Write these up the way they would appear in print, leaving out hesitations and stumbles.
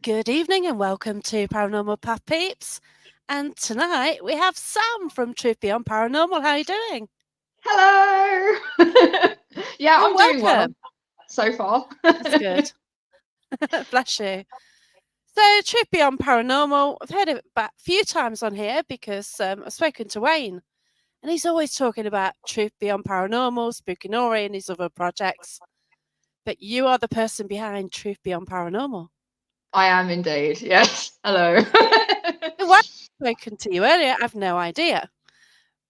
Good evening and welcome to Paranormal Path Peeps. And tonight we have Sam from Truth Beyond Paranormal. How are you doing? Hello. Yeah, And I'm doing well welcome. so far. That's good. Bless you. So, Truth Beyond Paranormal, I've heard it a few times on here because I've spoken to Wayne and he's always talking about Truth Beyond Paranormal, Spooky Nori, and his other projects. But you are the person behind Truth Beyond Paranormal. I am indeed. Yes. Hello. Why I've spoken to you earlier, I've no idea.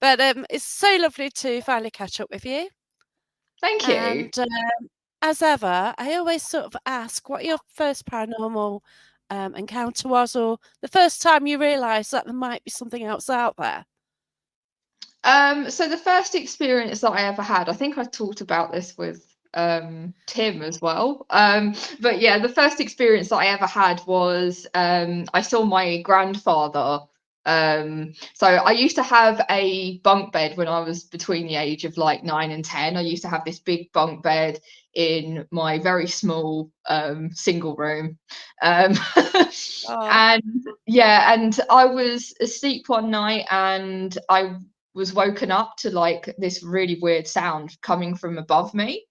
But it's so lovely to finally catch up with you. Thank you. And as ever, I always sort of ask what your first paranormal encounter was, or the first time you realised that there might be something else out there. So the first experience that I ever had, I think I talked about this with Tim as well. But yeah, the first experience that I ever had was I saw my grandfather. So I used to have a bunk bed when I was between the age of like 9 and 10. I used to have this big bunk bed in my very small single room. Um, Oh, and yeah, and I was asleep one night and I was woken up to like this really weird sound coming from above me.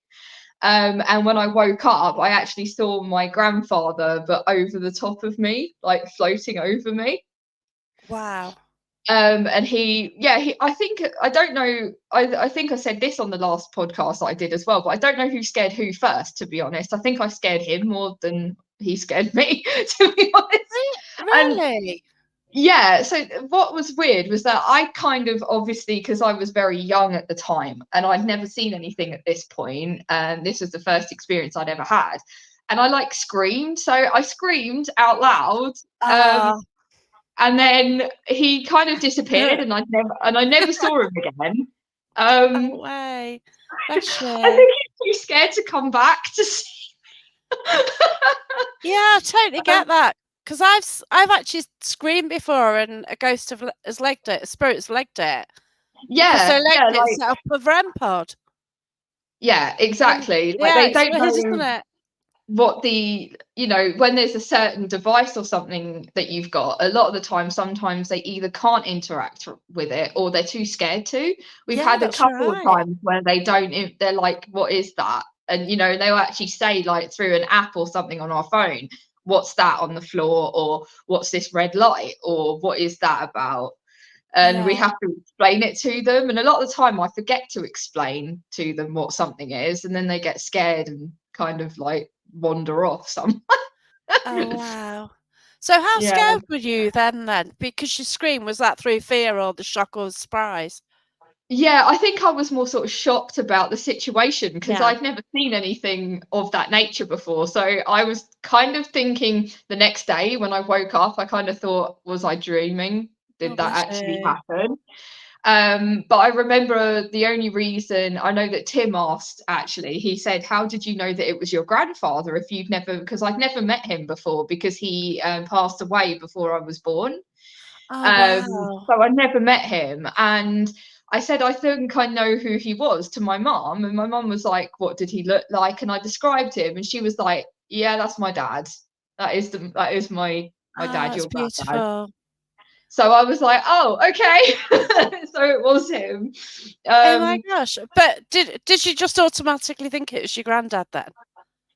And when I woke up, I actually saw my grandfather, but over the top of me, like floating over me. wow. And I think, I don't know, I think I said this on the last podcast that I did as well, but I don't know who scared who first, to be honest. I think I scared him more than he scared me, to be honest. And Really? yeah, so what was weird was that I kind of obviously, because I was very young at the time and I'd never seen anything at this point, and this was the first experience I'd ever had. And I like screamed, so I screamed out loud, um, Oh, and then he kind of disappeared, and I never saw him again. no Um, way. Bless I you. think he's too scared to come back to see. Yeah, I totally get that. Because I've actually screamed before and a ghost has legged it, a spirit has legged it because they Yeah, legged yeah, it like set up a REM pod. yeah, And exactly. Like yeah, they it's don't weird, know isn't it? what the when there's a certain device or something that you've got, a lot of the time sometimes they either can't interact with it or they're too scared to. We've Yeah, had a that's couple of right. times where they don't, they're like, what is that? And they'll actually say like through an app or something on our phone, what's that on the floor, or what's this red light, or what is that about? And we Yeah. have to explain it to them, and a lot of the time I forget to explain to them what something is, and then they get scared and kind of like wander off some. Oh, wow. So how Yeah. scared were you then? Because your scream, was that through fear or the shock or surprise? Yeah, I think I was more sort of shocked about the situation because Yeah. I'd never seen anything of that nature before. So I was kind of thinking the next day when I woke up, I kind of thought, was I dreaming? Oh, Did that bless actually you. happen? But I remember the only reason I know that Tim asked, actually, he said, how did you know that it was your grandfather if you'd never, because I'd never met him before because he passed away before I was born. Oh, wow. So I never met him. And I said, I think I know who he was to my mom. And my mom was like, what did he look like? And I described him. And she was like, yeah, that's my dad. That is my Oh, dad, it's your granddad. beautiful. So I was like, oh, okay. So it was him. Oh my Um, gosh. But did you just automatically think it was your granddad then?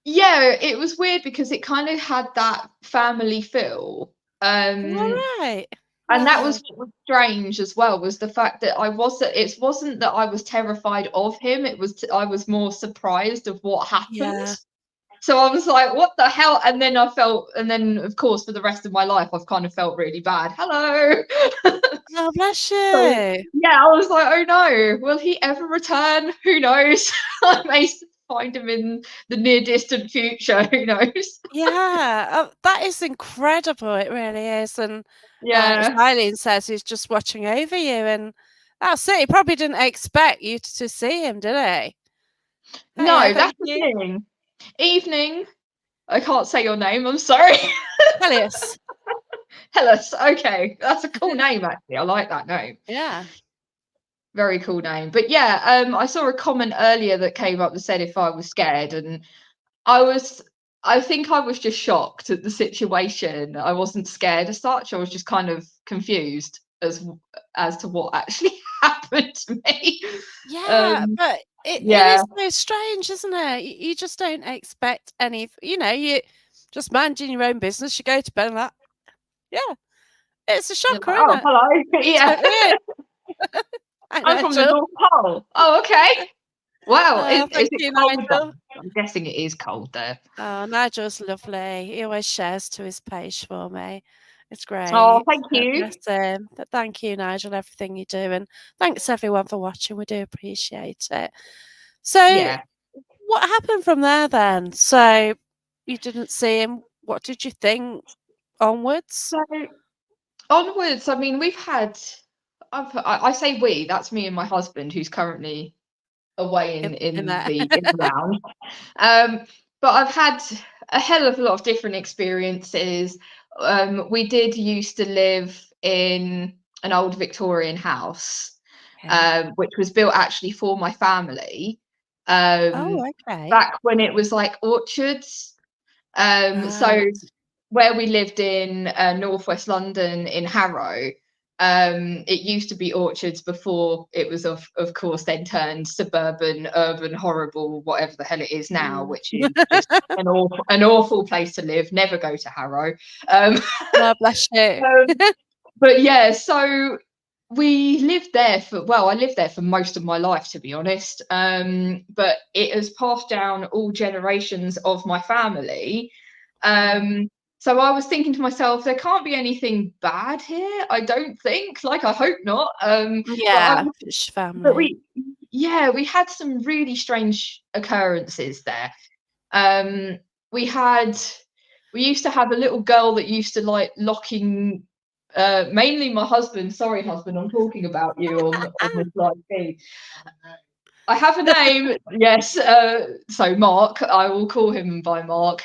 yeah, it was weird because it kind of had that family feel. All Um, right. and that Wow. was what was strange as well, was the fact that it wasn't that I was terrified of him, I was more surprised of what happened. Yeah. So I was like, what the hell? And then of course for the rest of my life I've kind of felt really bad. Hello. Oh, bless So you. yeah, I was like, oh no, will he ever return? Who knows? I may find him in the near distant future. Who knows? Yeah. Oh, that is incredible. It really is. And as Yeah. Eileen says, he's just watching over you. And that's it. He probably didn't expect you to see him, did he? Oh, yeah. No, that's Thank the you. thing. Evening. I can't say your name. I'm sorry. Elias. Hellas. Okay, that's a cool name. Actually, I like that name. Yeah. Very cool name. But yeah, I saw a comment earlier that came up that said if I was scared, and I was. I think I was just shocked at the situation. I wasn't scared as such. I was just kind of confused as to what actually happened to me. Yeah, but it Yeah, is so strange, isn't it? You just don't expect any, you just minding your own business. You go to bed and like, yeah, it's a you're shocker, like, isn't oh, it? hello. It Yeah, totally is. Hi, I'm from the Nigel. North Pole. Oh, okay. Wow, Oh, is thank it you, cold there? Nigel. I'm guessing it is cold there. Oh, Nigel's lovely. He always shares to his page for me. It's Oh, great. thank you. Bless him. But thank you, Nigel, everything you do. And thanks everyone for watching. We do appreciate it. So, Yeah. what happened from there then? So, you didn't see him. What did you think onwards? So onwards, I mean, we've had. I say we. That's me and my husband, who's currently away In, in in in there. the in the lounge. But I've had a hell of a lot of different experiences. We did used to live in an old Victorian house, Okay. which was built actually for my family. Oh, Um, okay. back when it was like orchards. So Right. where we lived in northwest London in Harrow, it used to be orchards before it was of course then turned suburban, urban, horrible, whatever the hell it is now, Mm. which is just an awful place to live. Never go to Harrow. Um, Oh, bless you. um, but yeah, so we lived there for well, I lived there for most of my life, to be honest. But it has passed down all generations of my family. Mm. So I was thinking to myself, there can't be anything bad here. I don't think. Like, I hope not. But I Yeah, was, it's but family. we, yeah, we had some really strange occurrences there. Um, we had, we used to have a little girl that used to like locking. Mainly my husband. Sorry, husband, I'm talking about you on this live feed. I have a name, yes. So Mark, I will call him by Mark.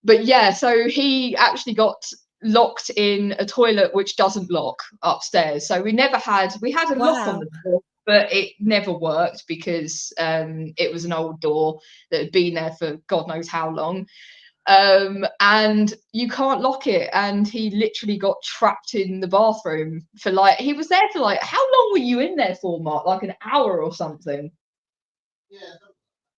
But yeah, so he actually got locked in a toilet which doesn't lock upstairs. So we had a lock on Wow. the door, but it never worked because it was an old door that had been there for God knows how long. And you can't lock it. And he literally got trapped in the bathroom for like, he was there for like, how long were you in there for, Mark? Like an hour or something?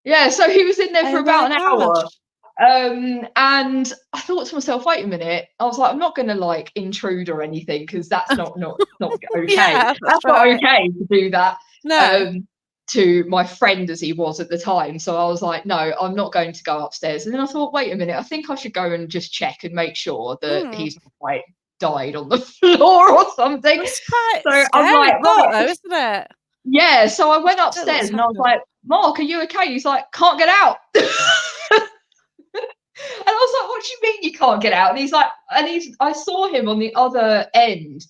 Yeah, so he was in there for Oh my about an hour. gosh. And I thought to myself, wait a minute. I was like, I'm not gonna like intrude or anything because that's not okay. Yeah, that's That's not right. okay to do that No. um to my friend as he was at the time. So I was like, no, I'm not going to go upstairs. And then I thought, wait a minute, I think I should go and just check and make sure that Mm. he's not like died on the floor or something. That's quite So I'm scary like, thought though, right, isn't it? yeah. So I went Don't know upstairs what's and I was happened. like, Mark, are you okay? He's like, can't get out. And I was like, what do you mean you can't get out? And he's like, I saw him on the other end,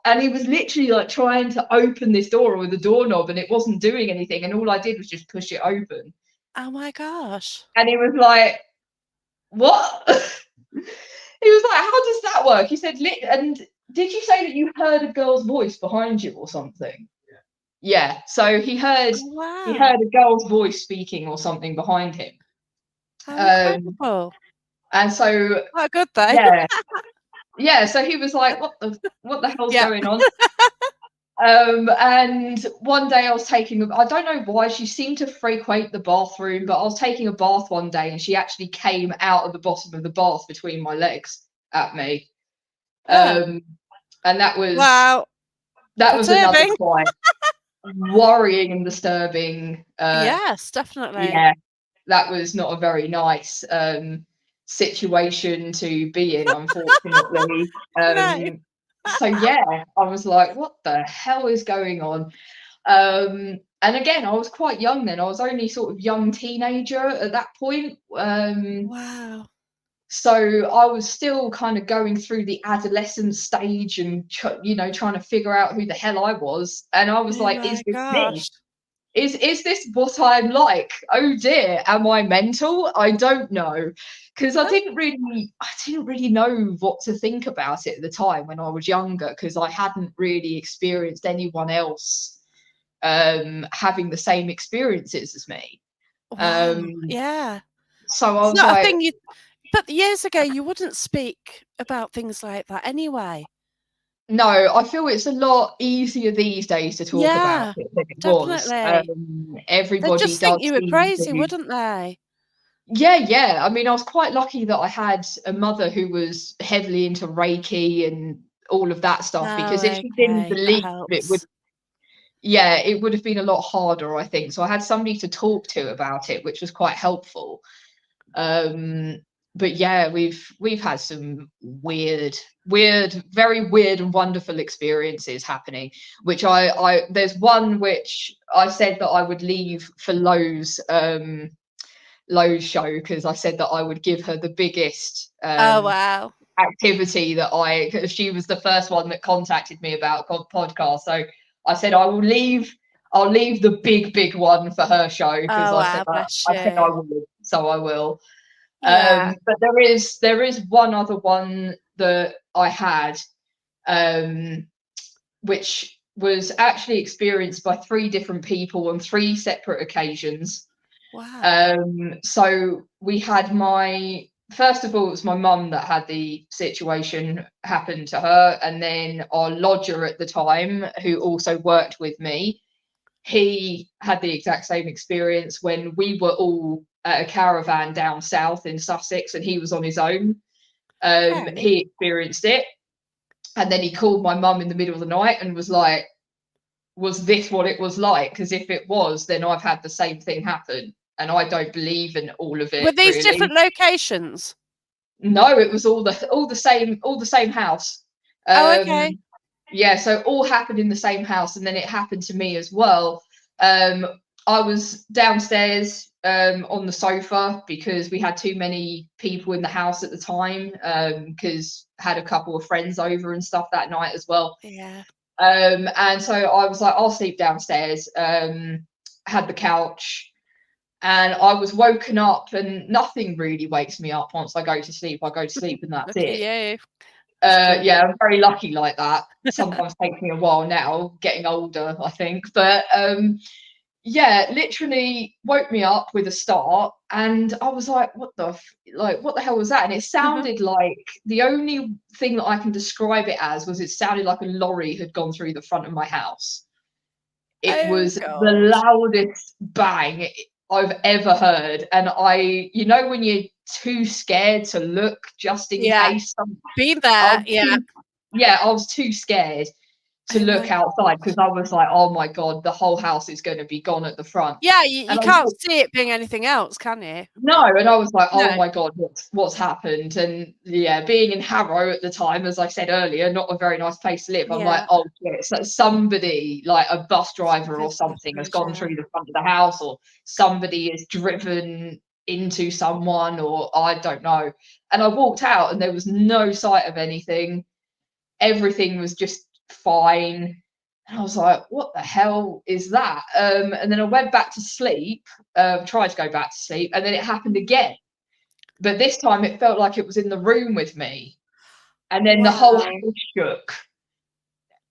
and he was literally like trying to open this door with the doorknob, and it wasn't doing anything. And all I did was just push it open. Oh my gosh. And he was like, what? He was like, how does that work? He said, and did you say that you heard a girl's voice behind you or something? Yeah. So Oh he wow. heard a girl's voice speaking or something behind him. How Um, incredible. and so Quite good though. yeah, yeah. So he was like, what the hell's Yeah. going on? And one day I was taking, I don't know why she seemed to frequent the bathroom, but I was taking a bath one day and she actually came out of the bottom of the bath between my legs at me. Oh. Um, and Wow. that was another Perturbing. quite worrying and disturbing. Yes, definitely. Yeah, that was not a very nice situation to be in, unfortunately. No. So yeah, I was like, what the hell is going on? And again, I was quite young then. I was only sort of young teenager at that point. Wow. So I was still kind of going through the adolescent stage and trying to figure out who the hell I was. And I was Oh like, my is this me? gosh. Is this what I'm like? Oh dear, am I mental? I don't know. Because I didn't really know what to think about it at the time when I was younger, because I hadn't really experienced anyone else having the same experiences as me. Wow. Um, Yeah. So I It's was not a like, thing you. But years ago, you wouldn't speak about things like that anyway. no, I feel it's a lot easier these days to talk about Yeah, it than it was. definitely. They'd Everybody just think does you were seem crazy, to. wouldn't they? Yeah. I mean, I was quite lucky that I had a mother who was heavily into Reiki and all of that stuff, because if Oh, she didn't okay, that believe it would, helps. yeah, it would have been a lot harder, I think. So I had somebody to talk to about it, which was quite helpful. Um, but yeah, we've had some very weird and wonderful experiences happening. Which I there's one which I said that I would leave for Lowe's show, because I said that I would give her the biggest Oh, wow. activity that because she was the first one that contacted me about podcast. So I said I'll leave the big one for her show, because Oh, I said wow, bless I said I you. would, so I will. Yeah. But there is one other one that I had, um, which was actually experienced by three different people on three separate occasions. Wow. So we had first of all, it was my mum that had the situation happen to her, and then our lodger at the time, who also worked with me, he had the exact same experience when we were all at a caravan down south in Sussex, and he was on his own. Okay. He experienced it, and then he called my mum in the middle of the night and was like, was this what it was like? Because if it was, then I've had the same thing happen, and I don't believe in all of Were it, these really. different locations? No, it was all the same house. Oh, okay. Yeah, so all happened in the same house, and then it happened to me as well. Um, I was downstairs on the sofa, because we had too many people in the house at the time, because had a couple of friends over and stuff that night as well. Yeah. And so I was like, I'll sleep downstairs. Had the couch, and I was woken up, and nothing really wakes me up once I go to sleep. I go to sleep, and that's Look at it. you. That's Yeah, brilliant. I'm very lucky like that. Sometimes takes me a while now, getting older, I think. But yeah, literally woke me up with a start, and I was like, what the hell was that? And it sounded like, the only thing that I can describe it as was, it sounded like a lorry had gone through the front of my house. It Oh, was the gosh. loudest bang I've ever heard. And when you're too scared to look, just in Yeah. case, Been I there. was Yeah. too, yeah, I was too scared to Oh, look my outside, God. because I was like, oh my God, the whole house is going to be gone at the front. Yeah, you, And you I can't was, see it being anything else, can you? no, and I was like, oh No. my God, what's happened? And yeah, being in Harrow at the time, as I said earlier, not a very nice place to live. I'm like, Yeah. oh shit, so somebody, like a bus driver or Something's something, has happened, gone yeah. through the front of the house, or somebody has driven into someone, or I don't know. And I walked out, and there was no sight of anything. Everything was just fine. And I was like, what the hell is that? And then I went back to sleep, tried to go back to sleep, and then it happened again. But this time it felt like it was in the room with me. And then the whole Wow. house shook.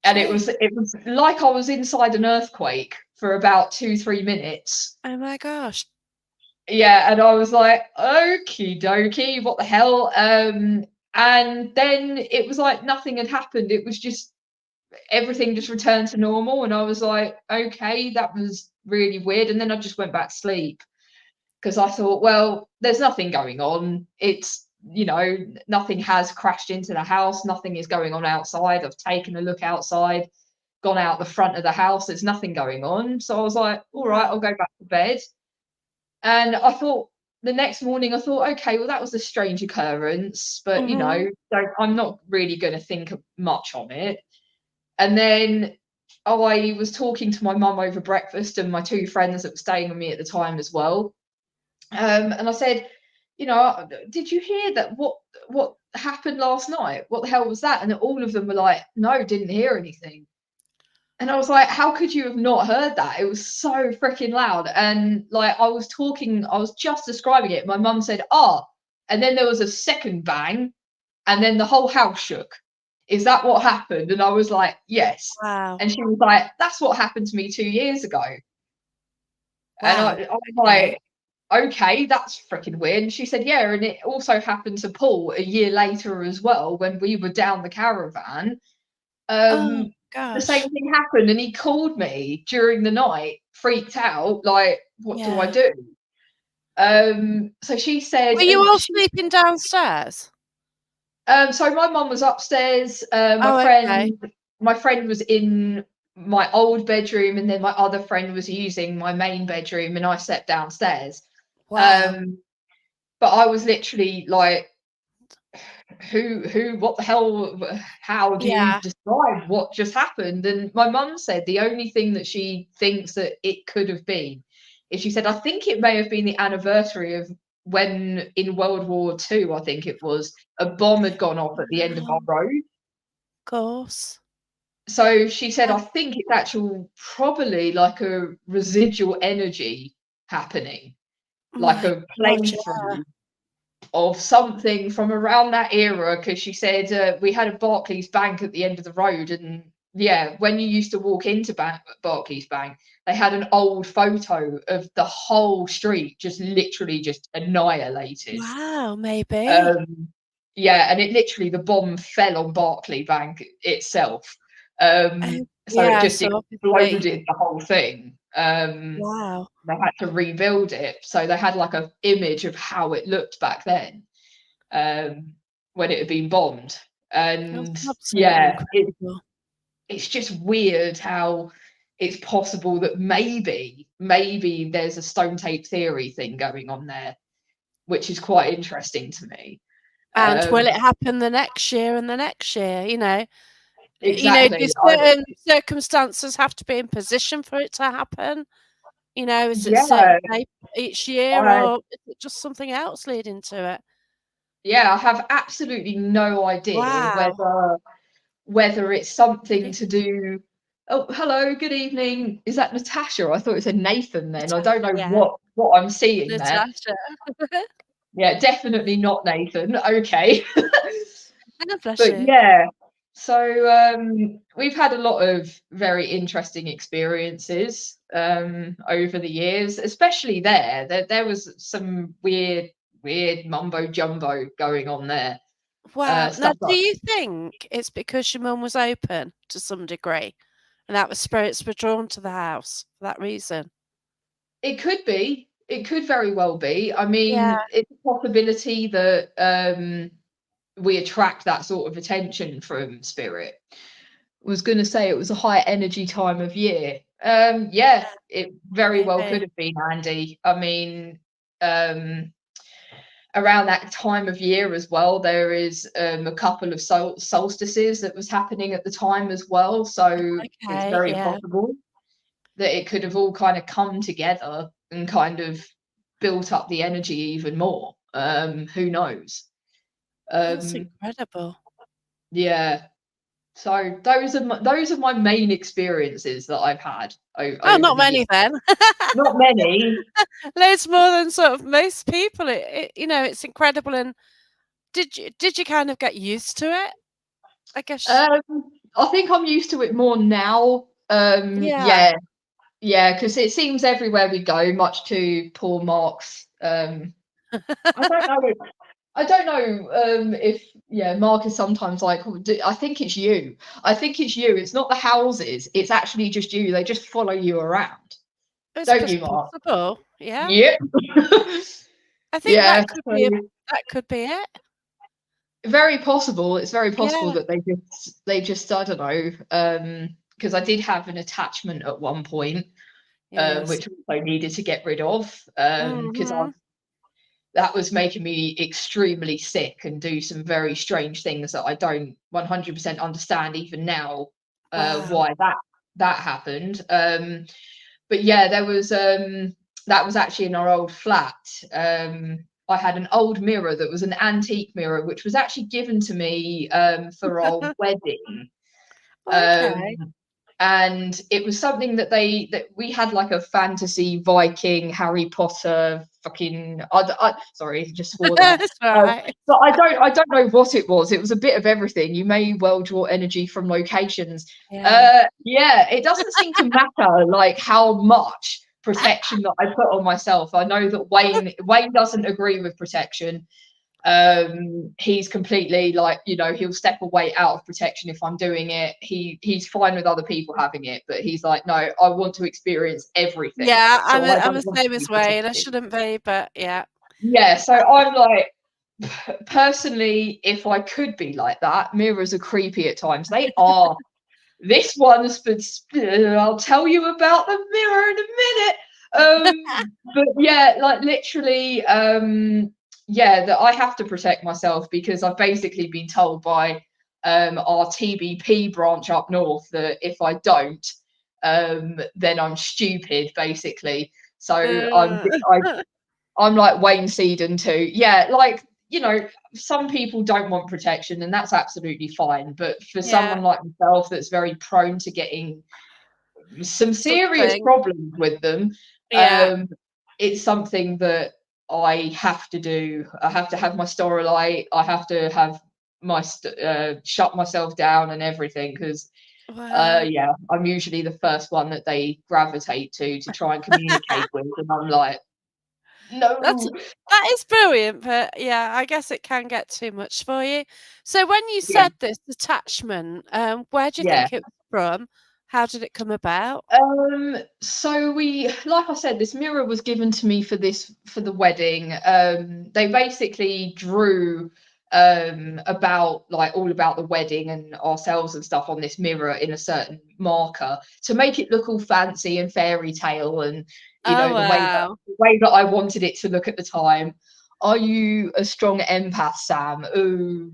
And it Gee. was it was like I was inside an earthquake for about 2-3 minutes. Oh, my gosh. Yeah, and I was like, okie dokie, what the hell? And then it was like nothing had happened. It was just, everything just returned to normal, and I was like, okay, that was really weird. And then I just went back to sleep, because I thought, well, there's nothing going on. It's, nothing has crashed into the house, nothing is going on outside. I've taken a look outside, gone out the front of the house, there's nothing going on. So I was like, all right, Wow. I'll go back to bed. And I thought, the next morning, I thought, okay, well, that was a strange occurrence, but Mhm. I'm not really going to think much on it. And then I was talking to my mum over breakfast, and my two friends that were staying with me at the time as well. And I said, did you hear that? What happened last night? What the hell was that? And all of them were like, no, didn't hear anything. And I was like, how could you have not heard that? It was so freaking loud. And like, I was just describing it. My mum said, ah, and then there was a second bang, and then the whole house shook. Is that what happened? And I was like, yes. Wow. And she was like, that's what happened to me 2 years ago. And Wow. I was like, Okay. okay, that's freaking weird. And she said, yeah, and it also happened to Paul a year later as well when we were down the caravan. Oh The same gosh. thing happened, and he called me during the night, freaked out, like, what do I Yeah. do? So she said, Were you and all she, sleeping downstairs? so my mum was upstairs. Oh, okay. My friend was in my old bedroom, and then my other friend was using my main bedroom, and I slept downstairs. Wow. Um, but I was literally like, what the hell, how do you Yeah. describe what just happened? And my mum said the only thing that she thinks that it could have been is, she said, I think it may have been the anniversary of when in World War II, I think it was, a bomb had gone off at the end of our Of road. course. So she said, Uh, I think it's actual, probably like a residual energy happening, like My a God, plane yeah. through of something from around that era, because she said, we had a Barclays Bank at the end of the road, and yeah, when you used to walk into Barclays Bank, they had an old photo of the whole street just literally just annihilated. Wow, maybe. Um, yeah, and it literally, the bomb fell on Barclay Bank itself. Oh, So it yeah, just so obviously. exploded the whole thing. Wow. They had to rebuild it, so they had like a image of how it looked back then, um, when it had been bombed. That's And absolutely yeah, incredible. it's just weird how it's possible that maybe there's a stone tape theory thing going on there, which is quite interesting to me. And will Um, it happen the next year and the next year? Do exactly. certain circumstances have to be in position for it to happen? Is it a certain Yeah, shape each year, I or is it just something else leading to it? yeah, I have absolutely no idea Wow. whether it's something to do. Oh, hello, good evening. Is that Natasha? I thought it said Nathan then. I don't know Yeah, what I'm seeing there. Natasha. Yeah, definitely not Nathan. Okay. Bless But you. yeah, so we've had a lot of very interesting experiences over the years, especially there. There was some weird mumbo jumbo going on there. Wow. Now, Stuff do like, you think it's because your mum was open to some degree, and that was spirits were drawn to the house for that reason? it could be. It could very well be. I Yeah. mean, it's a possibility that we attract that sort of attention from spirit. Was going to say it was a high energy time of year. Yeah, Yeah, it very well could maybe. have been, Andy. I mean, um, around that time of year as well, there is a couple of solstices that was happening at the time as well. So it's Okay, very yeah. possible that it could have all kind of come together and kind of built up the energy even more. Who knows? That's Um, incredible. yeah. So those are my main experiences that I've had Oh, over not the years. many then. Not many. Loads more than sort of most people. It's incredible. And did you kind of get used to it? I guess. Um, I think I'm used to it more now. Yeah. Yeah, yeah, because it seems everywhere we go, much to poor Mark's. I don't know. I don't know if yeah, Mark is sometimes like, "Oh, I think it's you. I think it's you. It's not the houses. It's actually just you. They just follow you around, It's don't you, Mark?" possible. Yeah. Yep. I think Yeah. that could So be it. very possible. It's very possible Yeah. that they just I don't know. Because I did have an attachment at one point, Yes. which I needed to get rid of, because Mhm. that was making me extremely sick and do some very strange things that I don't 100% understand even now, Wow. why that happened. But yeah, that was actually in our old flat. I had an old mirror that was an antique mirror, which was actually given to me for our wedding. Okay. Um, and it was something that we had, like a fantasy Viking Harry Potter fucking sorry, just swore there. It's all right. But I don't know what it was. It was a bit of everything. You may well draw energy from locations. Yeah. Yeah, it doesn't seem to matter like how much protection that I put on myself. I know that Wayne doesn't agree with protection. He's completely like, you know, he'll step away out of protection if I'm doing it. He's fine with other people having it, but he's like, no, I want to experience everything, Yeah, so I I'm don't the want to same be as Wayne. I protected. shouldn't be, but yeah. Yeah, so I'm like, personally, if I could be like that, mirrors are creepy at times. They are. This one's for, I'll tell you about the mirror in a minute. But yeah, like literally, yeah, that I have to protect myself because I've basically been told by our TBP branch up north that if I don't, then I'm stupid, basically. So Uh, I'm like Wayne Seaton too. Yeah, like, you know, some people don't want protection and that's absolutely fine. But for yeah, someone like myself that's very prone to getting some serious something. problems with them, Yeah. um, it's something that I have to do. I have to have my Storylite. I have to have my shut myself down and everything because Wow. yeah, I'm usually the first one that they gravitate to try and communicate with, and I'm like, That's no. that is brilliant, but yeah, I guess it can get too much for you. So when you Yeah, said this attachment, where do you yeah. think it was from? How did it come about? So we, like I said, this mirror was given to me for the wedding. They basically drew about like all about the wedding and ourselves and stuff on this mirror in a certain marker to make it look all fancy and fairy tale and you Oh know wow. the way that I wanted it to look at the time. Are you a strong empath, Sam? Oh,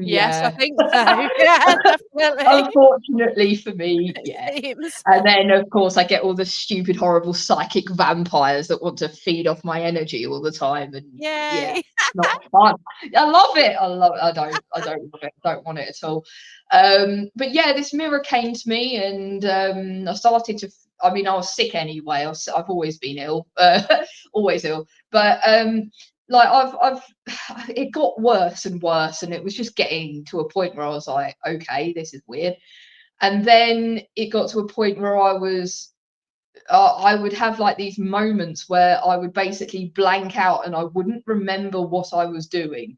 Yes, I yeah. think so. Yeah, definitely. Unfortunately for me, It yeah. seems. And then, of course, I get all the stupid, horrible psychic vampires that want to feed off my energy all the time. And yeah, Yay. not fun. I love it. I don't love it. I don't want it at all. But yeah, this mirror came to me, and I started to. I mean, I was sick anyway. I've always been ill, always ill. But like it got worse and worse, and it was just getting to a point where I was like, okay, this is weird. And then it got to a point where I would have like these moments where I would basically blank out and I wouldn't remember what I was doing.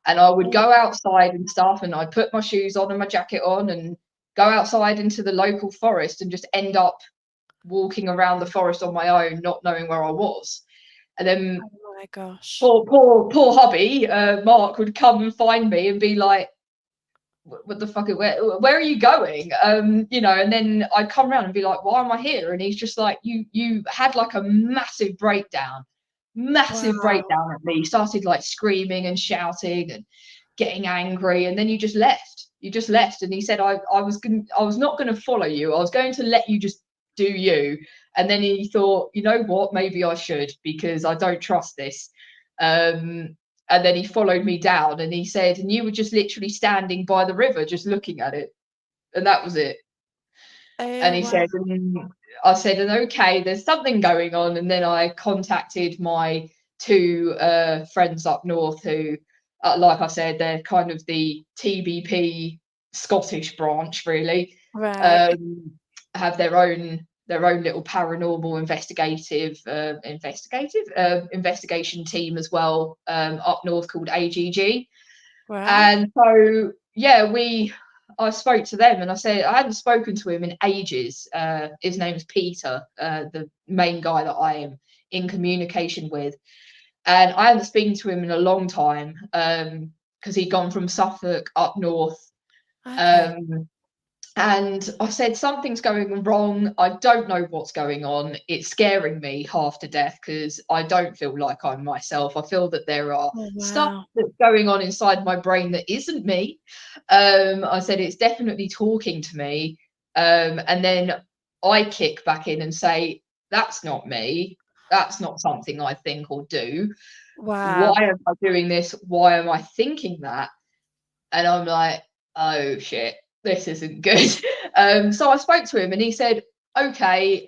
And I would go outside and stuff, and I'd put my shoes on and my jacket on and go outside into the local forest and just end up walking around the forest on my own, not knowing where I was. And then Oh my gosh. poor hubby, Mark, would come and find me and be like, what the fuck, where are you going, you know? And then I'd come around and be like, why am I here? And he's just like, you had like a massive Wow. breakdown at me. He started like screaming and shouting and getting angry, and then you just left. And he said, I was not going to follow you, I was going to let you just do you. And then he thought, you know what, maybe I should, because I don't trust this. um and then he followed me down and he said, and you were just literally standing by the river just looking at it, and that was it. And Oh he wow. said, and I said, and okay, there's something going on. And then I contacted my two friends up north who, like I said, they're kind of the TBP Scottish branch, really. Right. Um, have their own little paranormal investigation team as well, up north, called AGG. Right. And so, yeah, I spoke to them and I said I hadn't spoken to him in ages. His name's Peter, the main guy that I am in communication with. And I hadn't spoken to him in a long time, because he'd gone from Suffolk up north. Okay. Um, and I said, something's going wrong. I don't know what's going on. It's scaring me half to death because I don't feel like I'm myself. I feel that there are Oh stuff wow. that's going on inside my brain that isn't me. I said, it's definitely talking to me. And then I kick back in and say, that's not me. That's not something I think or do. Why Wow. am I doing this? Why am I thinking that? And I'm like, oh shit, this isn't good. So I spoke to him and he said, okay.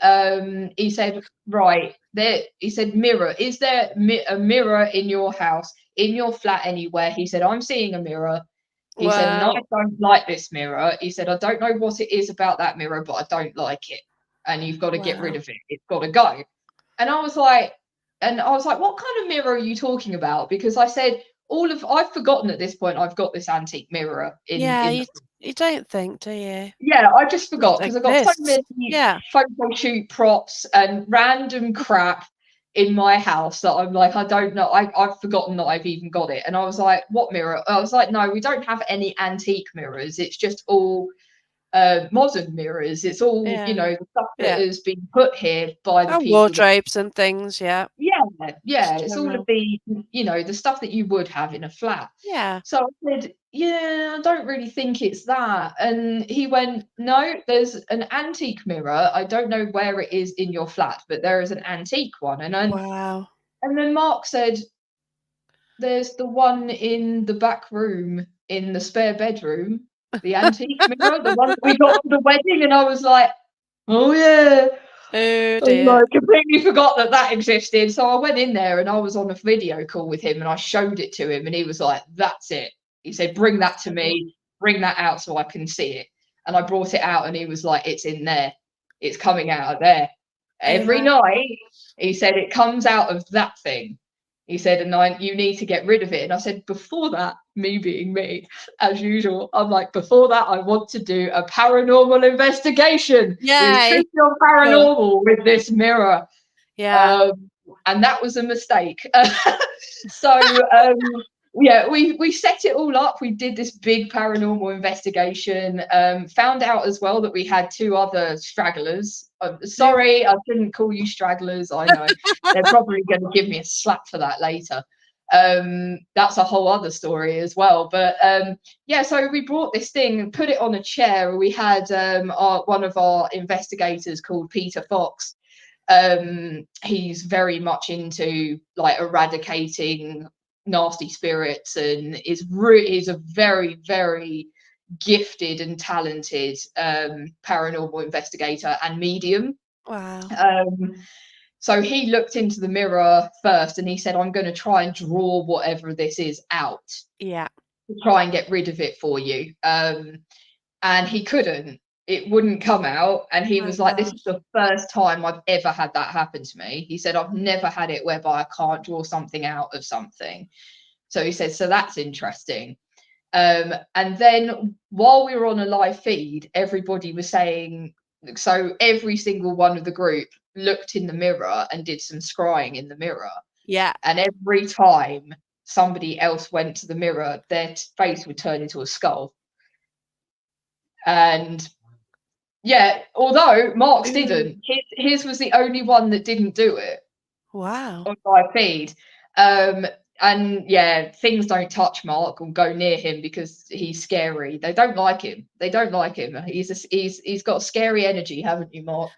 He said, right, there, he said, mirror, is there a mirror in your house, in your flat, anywhere? He said, I'm seeing a mirror. He said, and I Wow. don't like this mirror. He said, I don't know what it is about that mirror, but I don't like it. And you've got to get rid Wow. of it. It's got to go. And I was like, what kind of mirror are you talking about? Because I said, I've forgotten at this point, I've got this antique mirror Yeah, in the, you don't think, do you? yeah, I just Doesn't forgot because I've got so exist. many Yeah. photo shoot props and random crap in my house that I'm like, I don't know. I've forgotten that I've even got it. And I was like, what mirror? I was like, no, we don't have any antique mirrors. It's just all modern mirrors. It's all, Yeah. the stuff that Yeah. has been put here by the And people that, wardrobes and things, yeah. yeah, Just it's all of general. the, the stuff that you would have in a flat. Yeah. So I said, yeah, I don't really think it's that. And he went, no, there's an antique mirror. I don't know where it is in your flat, but there is an antique one. Wow. And then Mark said, there's the one in the back room in the spare bedroom, the antique mirror, the one that we got for the wedding. And I was like, oh yeah. Oh I was dear. like, completely forgot that existed. So I went in there and I was on a video call with him and I showed it to him and he was like, that's it. He said, bring that to me, bring that out so I can see it. And I brought it out and he was like, it's in there. It's coming out of there. Oh Every wow. night, he said, it comes out of that thing. He said, and you need to get rid of it. And I said, before that, me being me, as usual, I'm like, before that, I want to do a paranormal investigation with Yay. Truth Beyond Sure. Paranormal with this mirror. Yeah. And that was a mistake. So yeah, we set it all up. We did this big paranormal investigation. Found out as well that we had two other stragglers. Who- Sorry, I shouldn't call you stragglers. I know they're probably going to give me a slap for that later. That's a whole other story as well. But yeah, so we brought this thing and put it on a chair. We had one of our investigators called Peter Fox. He's very much into like eradicating nasty spirits and is a very, very gifted and talented paranormal investigator and medium. Wow. um, so he looked into the mirror first and he said, I'm going to try and draw whatever this is out Yeah. to try and get rid of it for you. And he couldn't. It wouldn't come out. And he Oh was like, this is gosh. the first time I've ever had that happen to me. He said, I've never had it whereby I can't draw something out of something. So he said, so that's interesting. And then while we were on a live feed, everybody was saying, so every single one of the group looked in the mirror and did some scrying in the mirror. Yeah. And every time somebody else went to the mirror, their face would turn into a skull. And yeah, although Mark's Ooh. didn't, his was the only one that didn't do it Wow. on my feed. And yeah, things don't touch Mark or go near him because he's scary. They don't like him. They don't like him. He's got scary energy, haven't you, Mark?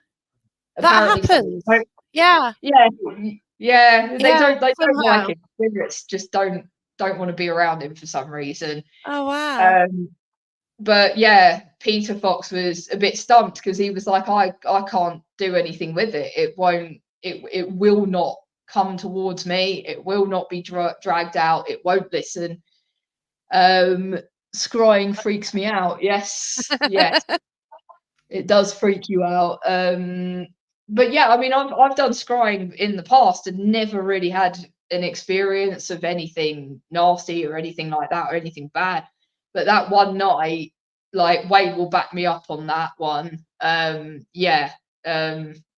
That Apparently so. happens. Yeah. Yeah, yeah. Yeah. They don't like Somehow. him. Spirits just don't want to be around him for some reason. Oh wow. Um, but yeah, Peter Fox was a bit stumped because he was like, I can't do anything with it. It will not come towards me. It will not be dragged out. It won't listen. Scrying freaks me out. Yes, it does freak you out. But yeah, I mean, I've done scrying in the past and never really had an experience of anything nasty or anything like that or anything bad. But that one night, like Wade will back me up on that one. Yeah,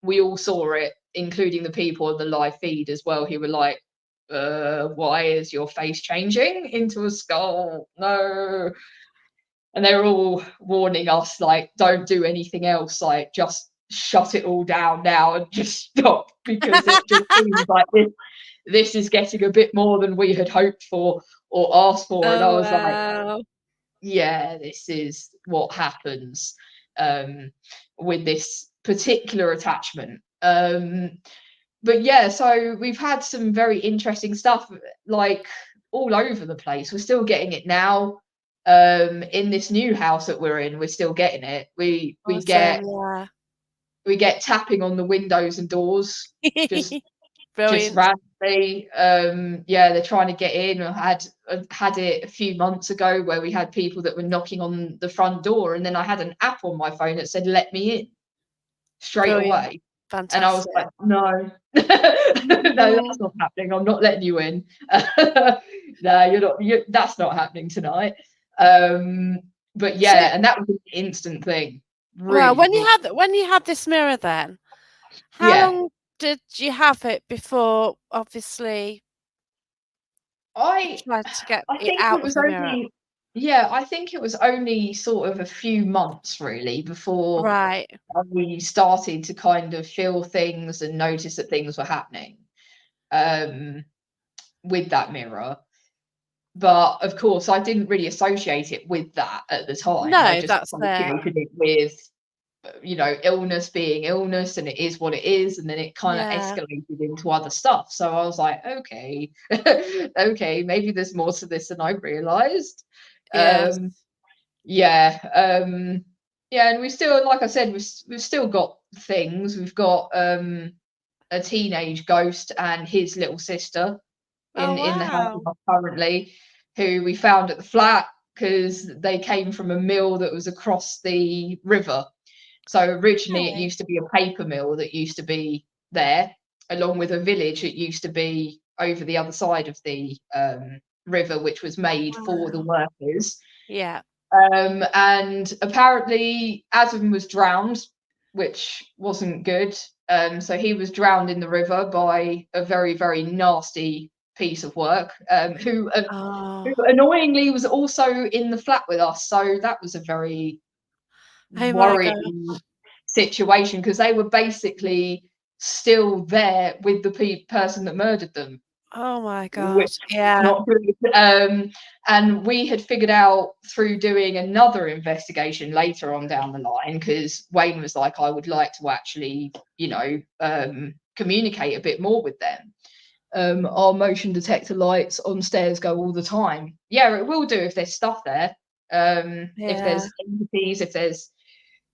we all saw it, including the people on the live feed as well, who were like, why is your face changing into a skull? No. And they were all warning us, like, don't do anything else, like, just shut it all down now and just stop because it just seems like this is getting a bit more than we had hoped for or asked for. And I Oh was like, wow. yeah, this is what happens um, with this particular attachment. But yeah, so we've had some very interesting stuff, like all over the place. We're still getting it now. In this new house that we're in, we're still getting it. Awesome. Yeah. We get tapping on the windows and doors, just Brilliant. randomly. Yeah, they're trying to get in. I had it a few months ago where we had people that were knocking on the front door, and then I had an app on my phone that said "Let me in" straight Brilliant. away. And I was like, Fantastic. no, no, that's not happening. I'm not letting you in. No, you're not. That's not happening tonight. But So, yeah, and that was an instant thing. well, Really, really. when you had this mirror, then how Yeah, long did you have it before? Obviously, you I tried to get I it think it out of was the mirror. only. Yeah, I think it was only sort of a few months really before Right. we started to kind of feel things and notice that things were happening um, with that mirror. But of course, I didn't really associate it with that at the time. I No, just that's it. associated it with, illness being illness, and it is what it is. And then it kind of Yeah. escalated into other stuff. So I was like, okay, okay, maybe there's more to this than I realized. Yes. Um, yeah, yeah, and we still, like I said, we've still got things. We've got a teenage ghost and his little sister Oh in the house wow. currently, who we found at the flat because they came from a mill that was across the river. So originally it Okay. used to be a paper mill that used to be there, along with a village that used to be over the other side of the river, which was made for the Wow. workers. Yeah. And apparently Adam was drowned, which wasn't good. So he was drowned in the river by a very, very nasty piece of work, who Oh. annoyingly was also in the flat with us. So that was a very Oh my God. worrying situation because they were basically still there with the person that murdered them, Oh my God. which was Yeah. not good. And we had figured out through doing another investigation later on down the line, because Wayne was like, I would like to actually, communicate a bit more with them. Our motion detector lights on stairs go all the time. Yeah, it will do if there's stuff there. If Yeah. there's entities, if there's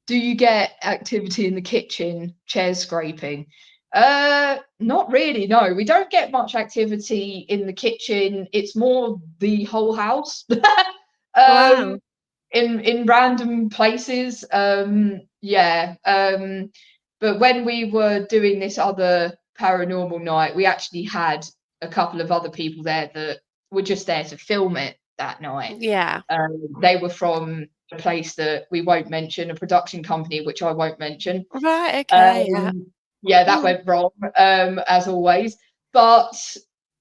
do you get activity in the kitchen, chairs scraping? Not really, no. We don't get much activity in the kitchen. It's more the whole house. um, Wow. in random places. Yeah. But when we were doing this other paranormal night, we actually had a couple of other people there that were just there to film it that night. Yeah. They were from a place that we won't mention, a production company which I won't mention. Right. Okay. Yeah. Um, yeah, that Mm. went wrong, as always. But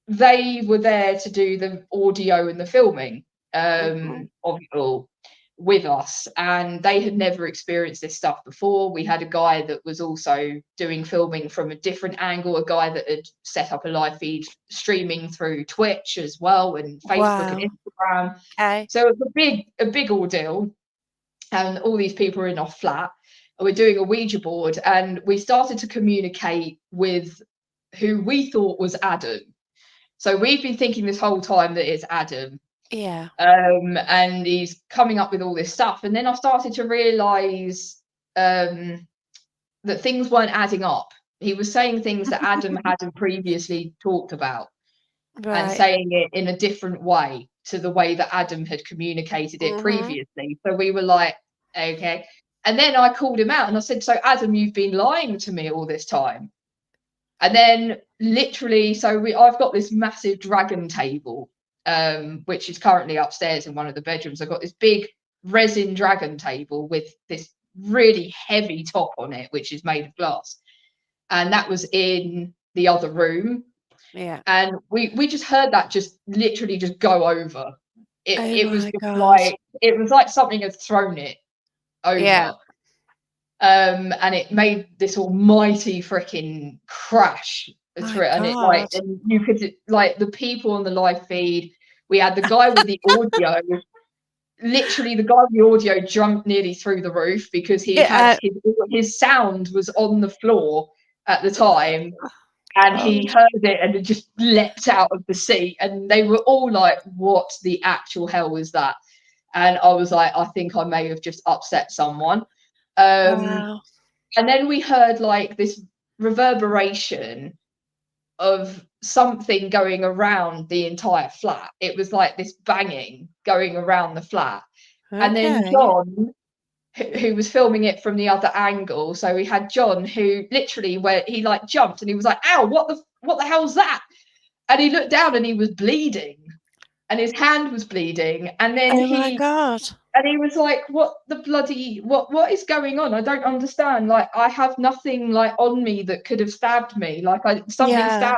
they were there to do the audio and the filming Mhm. of it all with us, and they had never experienced this stuff before. We had a guy that was also doing filming from a different angle, a guy that had set up a live feed streaming through Twitch as well, and Facebook and Wow. Instagram. Okay. So it was a big ordeal, and all these people are in our flat. And we're doing a Ouija board, and we started to communicate with who we thought was Adam. So we've been thinking this whole time that it's Adam, Yeah. and he's coming up with all this stuff. And then I started to realize that things weren't adding up. He was saying things that Adam hadn't previously talked about, and Right. saying it in a different way to the way that Adam had communicated it Mhm. previously. So we were like, okay. And then I called him out and I said, so Adam, you've been lying to me all this time. And then literally, I've got this massive dragon table, which is currently upstairs in one of the bedrooms. I've got this big resin dragon table with this really heavy top on it, which is made of glass. And that was in the other room. Yeah. And we just heard that just literally just go over. It Oh it was my just God. like it was like something had thrown it Yeah. over. And it made this almighty freaking crash My through it. And it like, God. and you could like the people on the live feed. We had the guy with the audio. Literally, the guy with the audio jumped nearly through the roof because he had Yeah. his sound was on the floor at the time, and God. he heard it and it just leapt out of the seat, and they were all like, what the actual hell was that? And I was like, I think I may have just upset someone. um Wow. and then we heard like this reverberation of something going around the entire flat. It was like this banging going around the flat. And then Okay. John who was filming it from the other angle. So we had John, who literally, where he like jumped and he was like, "Ow, what the hell's that?" And he looked down and he was bleeding, and his hand was bleeding, and then Oh my God. he was like, "What the bloody what is going on? I don't understand. Like, I have nothing like on me that could have stabbed me. Like, something Yeah.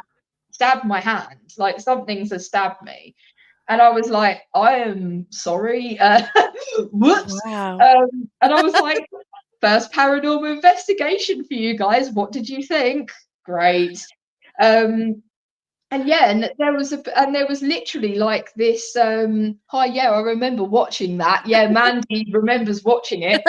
stabbed my hand. Like, something's has stabbed me." And I was like, "I am sorry. Whoops." Wow. And I was like, "First paranormal investigation for you guys. What did you think?" Great. And yeah, and there was literally like this. Hi, yeah, I remember watching that. Yeah, Mandy remembers watching it.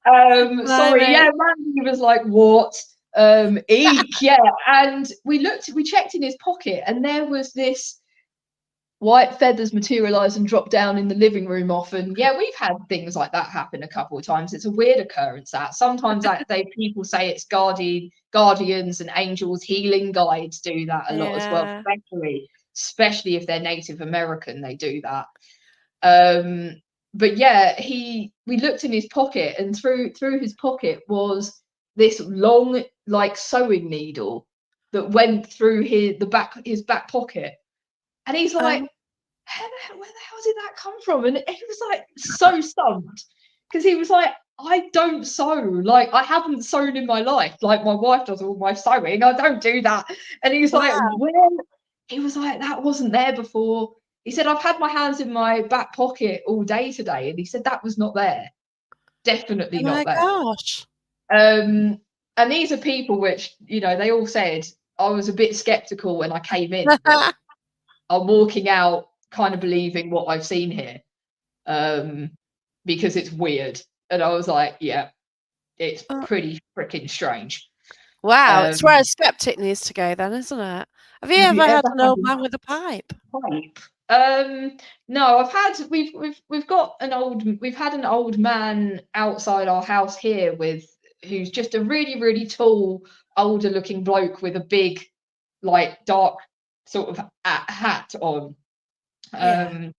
Sorry, Blimey. yeah, Mandy was like, "What?" Eek, yeah. And we checked in his pocket, and there was this white feathers materialize and drop down in the living room often. Yeah, we've had things like that happen a couple of times. It's a weird occurrence that sometimes people say it's guardians and angels, healing guides do that a lot as well, Yeah. especially if they're Native American, they do that. But yeah, we looked in his pocket, and through his pocket was this long like sewing needle that went through his back pocket. And he's like, Um, where the hell did that come from? And he was like so stumped, because he was like, "I don't sew. Like, I haven't sewn in my life. Like, my wife does all my sewing. I don't do that." And he was like, wow. "Where?" He was like, "That wasn't there before." He said, "I've had my hands in my back pocket all day today." And he said, "That was not there. Definitely Oh not my there." gosh. And these are people which, they all said I was a bit skeptical when I came in, but I'm walking out kind of believing what I've seen here, because it's weird. And I was like, yeah, it's Oh, pretty freaking strange. wow. It's where a Um, skeptic needs to go then, isn't it? Have you have you ever had ever an had old man with a pipe? a pipe? No, we've had an old man outside our house here who's just a really, really tall, older looking bloke with a big, like, dark sort of hat on. Yeah. Um,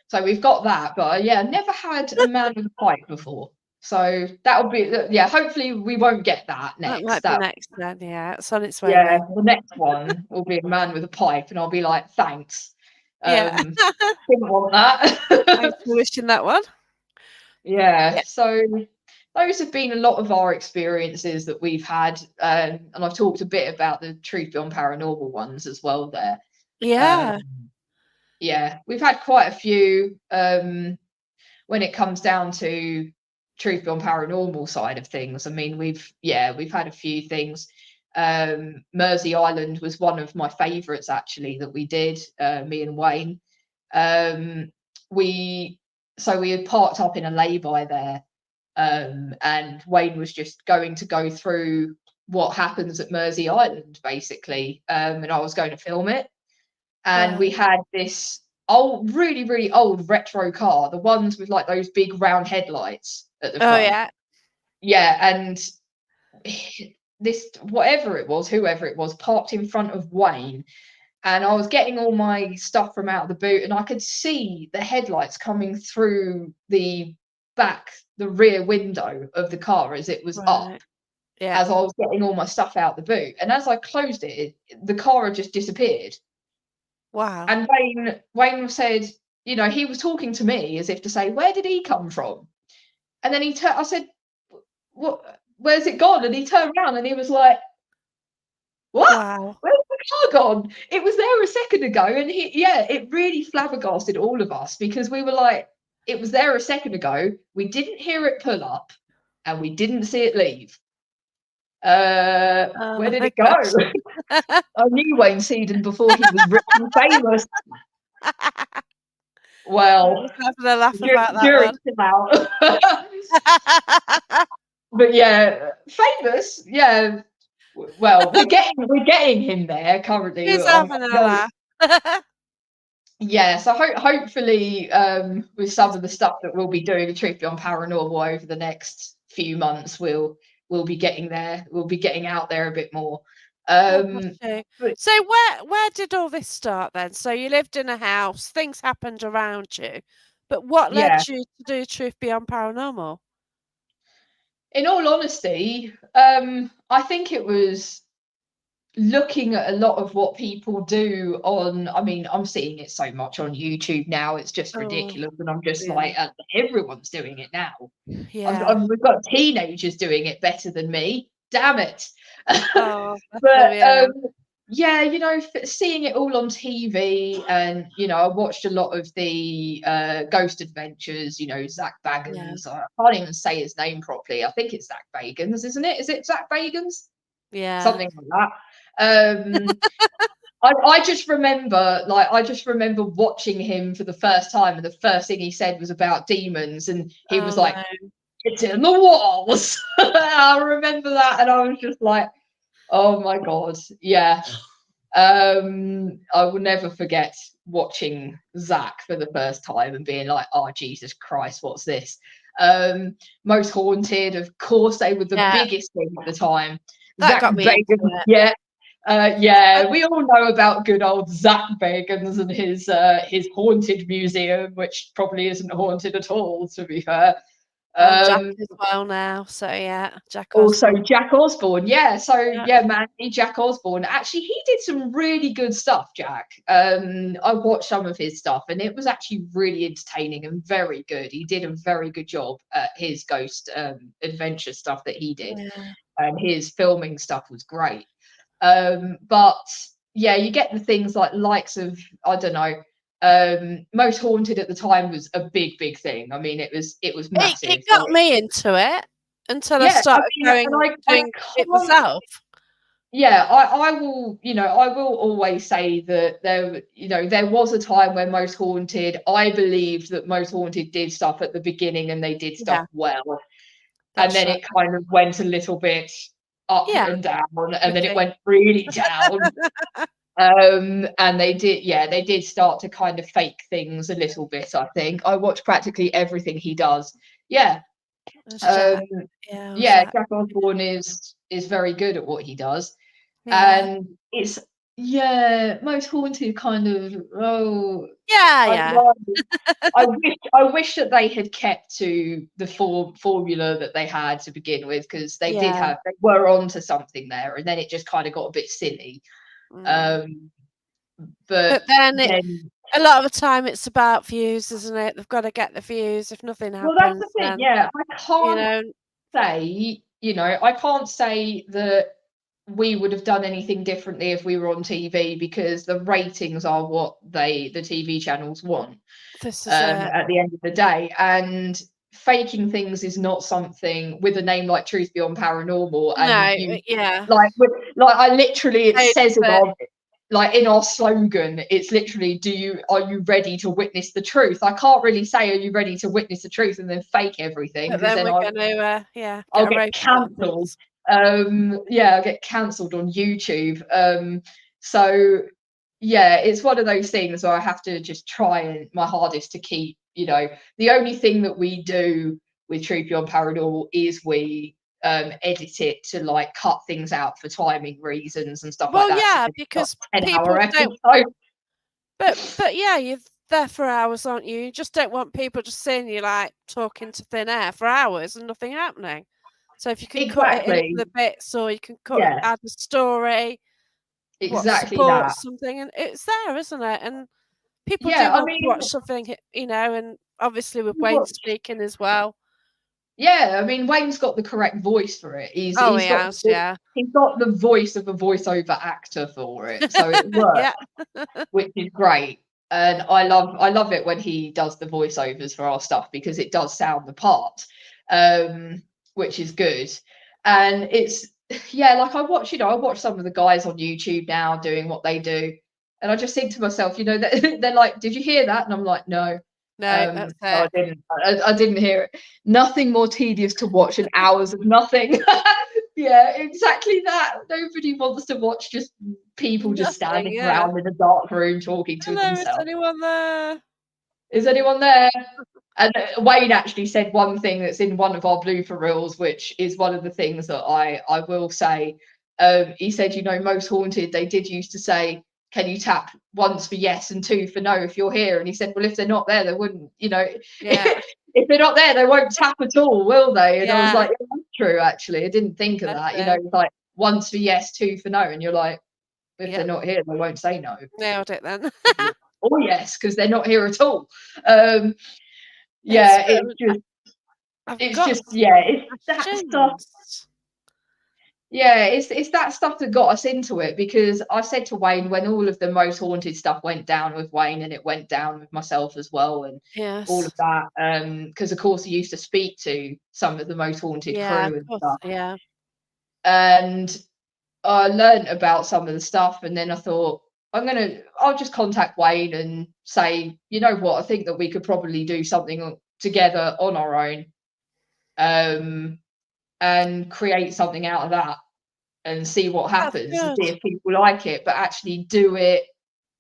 So we've got that, but yeah, never had a man with a pipe before. So that'll be, yeah. Hopefully we won't get that That next. might be That next then, yeah. It's on its way Yeah, then. the next one will be a man with a pipe, and I'll be like, thanks. Yeah. Didn't want Thanks that. for wishing that one. Yeah. Yeah. So those have been a lot of our experiences that we've had, and I've talked a bit about the Truth Beyond Paranormal ones as well. There. Yeah. Yeah, we've had quite a few. When it comes down to Truth Beyond Paranormal side of things, I mean, we've had a few things. Mersey Island was one of my favourites actually that we did, me and Wayne. Um, we we had parked up in a lay-by there, and Wayne was just going to go through what happens at Mersey Island basically, and I was going to film it. And we Right. had this old, really, really old retro car, the ones with like those big round headlights at the Oh front. yeah. Yeah, and this, whoever it was, parked in front of Wayne, and I was getting all my stuff from out of the boot, and I could see the headlights coming through the rear window of the car as it was up, Right. Yeah. as I was getting all my stuff out the boot. And as I closed it, the car had just disappeared. Wow. And Wayne said, he was talking to me as if to say, "Where did he come from?" And then I said, "What? Where's it gone?" And he turned around and he was like, "What? Wow. Where's the car gone? It was there a second ago." And it really flabbergasted all of us, because we were like, it was there a second ago. We didn't hear it pull up, and we didn't see it leave. Oh Where did my it go? gosh. I knew Wayne Seaton before he was rich and famous. I Well, was having a laugh about that one. jury's still out. But yeah, famous. Yeah. Well, we're getting him there currently. He's having a laugh. Yeah. So hopefully, with some of the stuff that we'll be doing with Truth Beyond Paranormal over the next few months, we'll be getting there. We'll be getting out there a bit more. Oh, bless Um, you. but So where did all this start then? So you lived in a house, things happened around you, But what led Yeah. you to do Truth Beyond Paranormal? In all honesty, I think it was looking at a lot of what people do on, I mean, I'm seeing it so much on YouTube now, it's just Oh, ridiculous. And I'm just yeah. like, everyone's doing it now. Yeah. We've got teenagers doing it better than me. Damn it. Oh, bless them, But yeah. yeah, seeing it all on TV, and I watched a lot of the Ghost Adventures. Zach Yeah. Bagans. I can't even say his name properly. I think it's Zach Bagans, isn't it? Is it Zach Bagans? Yeah. Something like that. I just remember, watching him for the first time, and the first thing he said was about demons, and he was Oh, like, no. "It's in the walls." I remember that, and I was just like, "Oh my god, yeah." I will never forget watching Zach for the first time and being like, "Oh Jesus Christ, what's this?" Most Haunted, of course, they were the Yeah. biggest thing at the time. That Zach got me into Bagans, it. yeah. Yeah, we all know about good old Zach Bagans and his haunted museum, which probably isn't haunted at all, to be fair. And Jack Um, as well now. So yeah, Jack Also, Osborne. Jack Osborne, yeah. So Yeah. yeah, Mandy, Jack Osborne. Actually, he did some really good stuff, Jack. I watched some of his stuff, and it was actually really entertaining and very good. He did a very good job at his ghost adventure stuff that he did, Yeah. and his filming stuff was great. But yeah, you get the things like likes of, I don't know. Most Haunted at the time was a big thing. I mean, it was It massive. got me into it until I Yeah, I started mean, and I doing it can't. myself. Yeah, I will. I will always say that there was a time when Most Haunted. I believed that Most Haunted did stuff at the beginning, and they did stuff Yeah, well, and that's then right. it kind of went a little bit up Yeah, and down, and then it quickly. went really down. And they did start to kind of fake things a little bit. I think I watch practically everything he does. Yeah, There's um, Jack. Yeah, yeah, Zach. Jack Osborne is very good at what he does, Yeah. and it's yeah, Most Haunted kind of Yeah, I'd yeah. rather, I wish that they had kept to the formula that they had to begin with, because Yeah. they were onto something there, and then it just kind of got a bit silly. Mm. Um, but But then then a lot of the time it's about views, isn't it? They've got to get the views. If nothing well, that's happens, the thing. then Yeah, you know, I can't say that we would have done anything differently if we were on TV, because the ratings are what the TV channels want this is it. at the end of the day. And faking things is not something with a name like Truth Beyond Paranormal, and No, you yeah. like I literally, it Paid says for it. in our slogan, it's literally, are you ready to witness the truth? I can't really say, are you ready to witness the truth, and then fake everything, But because then then we're gonna I'll get a get rating on cancelled. us. Yeah, I'll get cancelled on YouTube. So yeah, it's one of those things where I have to just try and my hardest to keep, the only thing that we do with Truth Beyond Paranormal is we edit it to like cut things out for timing reasons and stuff like Well, that. So yeah, it's not because 10-hour people episode. don't. But yeah, you're there for hours, aren't you? You just don't want people just seeing you like talking to thin air for hours and nothing happening. So if you can cut it into Exactly. the bits, or you can Yeah, add a story, what exactly that. supports something, and it's there, isn't it? And people do Yeah, I want to mean, watch something, and obviously with you Wayne watch. speaking as well. Yeah, I mean, Wayne's got the correct voice for it. He's Oh, he's he got has, yeah. he's got the voice of a voiceover actor for it, so it works, Yeah. which is great. And I love it when he does the voiceovers for our stuff, because it does sound the part, which is good. And it's yeah, like I watch some of the guys on YouTube now doing what they do, and I just think to myself, they're like, "Did you hear that?" And I'm like, "No." No, that's No, I it. didn't. I didn't hear it. Nothing more tedious to watch than hours of nothing. Yeah, exactly that. Nobody wants to watch just people just Nothing, standing yeah. around in a dark room talking to Hello, is themselves. anyone there? Is anyone there? And Wayne actually said one thing that's in one of our blooper reels, which is one of the things that I will say. He said, Most Haunted, they did used to say, can you tap once for yes and two for no if you're here? And he said, well, if they're not there, they wouldn't, Yeah. if they're not there, they won't tap at all, will they? And I was Yeah. like, yeah, that's true, actually. I didn't think of That's that. it. It's like once for yes, two for no. And you're like, if they're Yep. not here, they won't say no. Nailed it then. Or yes, because they're not here at all. Um, It's yeah, I've it's got just, some yeah, it's that stuff. questions. Yeah, it's that stuff that got us into it, because I said to Wayne, when all of the most haunted stuff went down with Wayne, and it went down with myself as well, and all Yes. of that, because of course he used to speak to some of the most haunted Yeah, of crew and course. stuff, Yeah. and I learned about some of the stuff, and then I thought, I'll just contact Wayne and say, you know what, I think that we could probably do something together on our own, and create something out of that, and see what That's happens, and good. see if people like it, but actually do it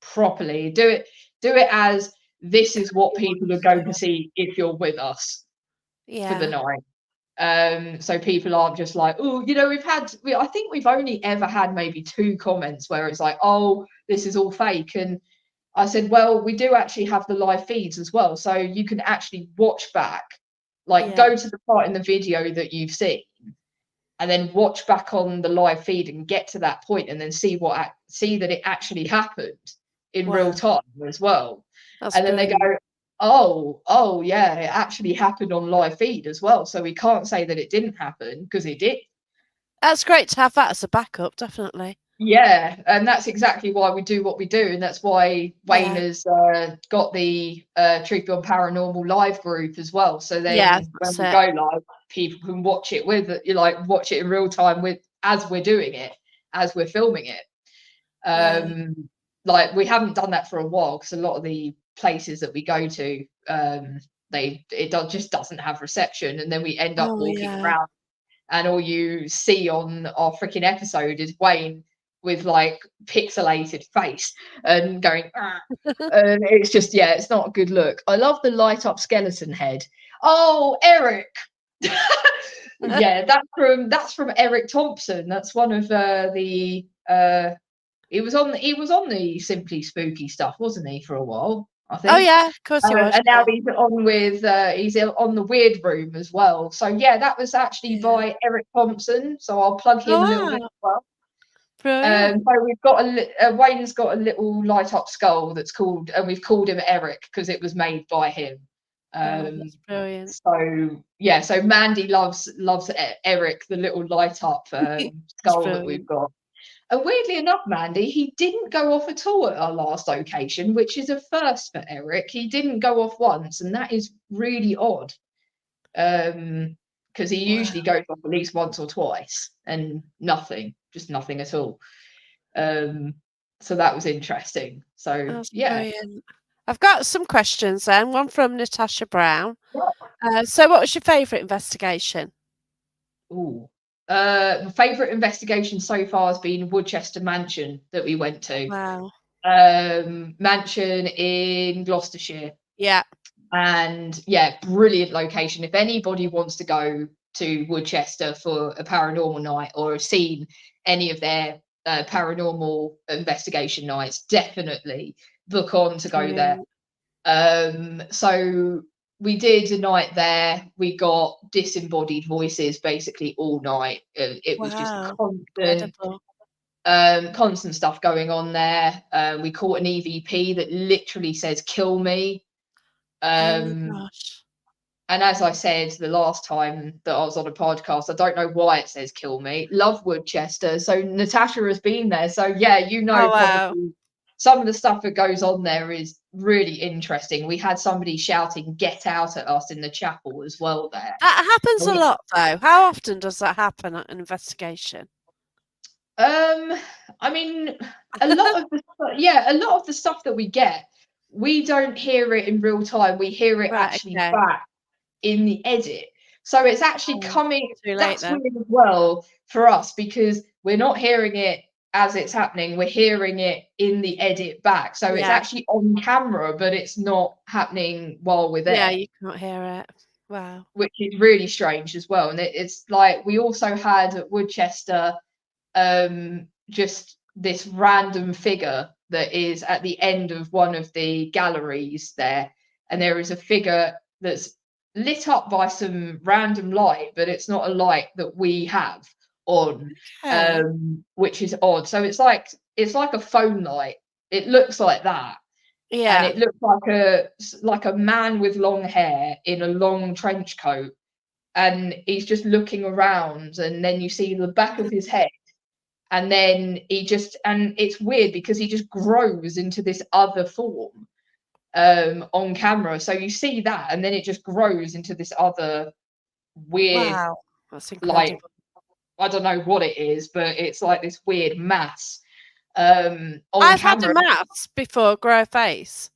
properly. Do it as this is what people are going to see if you're with us for the Yeah. night. So people aren't just like, oh, I think we've only ever had maybe 2 comments where it's like, oh, this is all fake. And I said, well, we do actually have the live feeds as well. So you can actually watch back, like Yeah. go to the part in the video that you've seen, and then watch back on the live feed and get to that point, and then see that it actually happened in real Wow. time as well. That's And then they brilliant. go, oh yeah, it actually happened on live feed as well, so we can't say that it didn't happen, because it did. That's great to have that as a backup, definitely. Yeah, and that's exactly why we do what we do, and that's why Wayne Yeah. has got the Truth Beyond Paranormal live group as well. So Yeah, then when that's we it. go live, people can watch it watch it in real time as we're doing it, as we're filming it. Yeah. Like we haven't done that for a while, because a lot of the places that we go to, just doesn't have reception, and then we end up Oh, walking yeah. around, and all you see on our freaking episode is Wayne with like pixelated face and going, "Ah," and it's just, yeah, it's not a good look. I love the light up skeleton head. Oh, Eric. Yeah, that's from Eric Thompson. That's one of the he was on the Simply Spooky stuff, wasn't he, for a while, I Oh, think. yeah, of course he was. And now Yeah. he's on the Weird Room as well. So yeah, that was actually Yeah. by Eric Thompson. So I'll plug Oh, him a little bit wow. as well. Brilliant. So we've got Wayne's got a little light up skull that's called, and we've called him Eric because it was made by him. Oh, that's brilliant. So yeah, so Mandy loves Eric, the little light up That's skull that we've brilliant. got. And weirdly enough, Mandy, he didn't go off at all at our last location, which is a first for Eric. He didn't go off once, and that is really odd. Because he Wow. usually goes off at least once or twice, and just nothing at all. So that was interesting. So That's yeah. brilliant. I've got some questions then. One from Natasha Brown. So what was your favourite investigation? Ooh. My favourite investigation so far has been Woodchester Mansion that we went to. Wow. Mansion in Gloucestershire. Yeah. And yeah, brilliant location. If anybody wants to go to Woodchester for a paranormal night, or have seen any of their paranormal investigation nights, definitely book on to go there. Brilliant. So we did a night there. We got disembodied voices basically all night. It was just Wow. constant, Incredible. constant stuff going on there. We caught an EVP that literally says "kill me." Oh my Um, gosh. and as I said the last time that I was on a podcast, I don't know why it says "kill me." Love Woodchester, so Natasha has been there. So yeah, Oh wow. probably some of the stuff that goes on there is really interesting. We had somebody shouting "get out" at us in the chapel as well there. That happens a lot though. How often does that happen at an investigation? I mean, a lot of the stuff that we get, we don't hear it in real time. We hear it Right, actually okay. back in the edit. So it's actually Oh, coming, too late that's then. weird as well for us, because we're not hearing it as it's happening, we're hearing it in the edit back. So it's Yeah. actually on camera, but it's not happening while we're Yeah, there, you can't hear it. Wow. which is really strange as well. And it's like we also had at Woodchester just this random figure that is at the end of one of the galleries there, and there is a figure that's lit up by some random light, but it's not a light that we have on, Okay. which is odd. So it's like a phone light. It looks like that, and Yeah. it looks like a man with long hair in a long trench coat, and he's just looking around, and then you see the back of his head, and then and it's weird because he just grows into this other form on camera. So you see that, and then it just grows into this other weird, Wow. That's like, incredible. I don't know what it is, but it's like this weird mass on I've had a camera. mask before grow a face.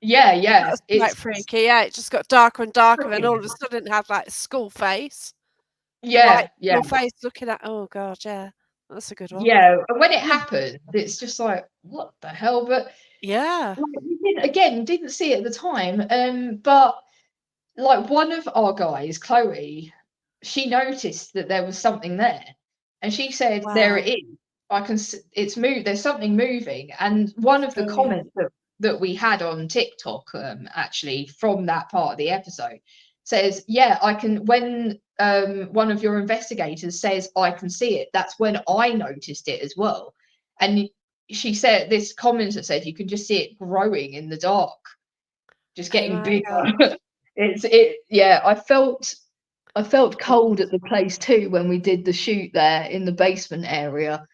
Yeah, That yeah, was quite freaky. Yeah, it just got darker and darker, and all of a sudden it had like a skull face, white yeah, yeah, skull face looking at. Oh god, yeah, that's a good one. yeah. And when it Yeah. happened, it's just like, what the hell? But Yeah. like, we didn't see it at the time. But like one of our guys, Chloe, she noticed that there was something there, and she said, "There it Wow. is. It's moved. There's something moving." And one That's of the brilliant. comments that we had on TikTok, actually from that part of the episode, says, "Yeah, I can." When one of your investigators says, "I can see it," that's when I noticed it as well. And she said, this commenter said, you can just see it growing in the dark, just Oh getting my bigger. god. Yeah, I felt cold at the place too when we did the shoot there in the basement area.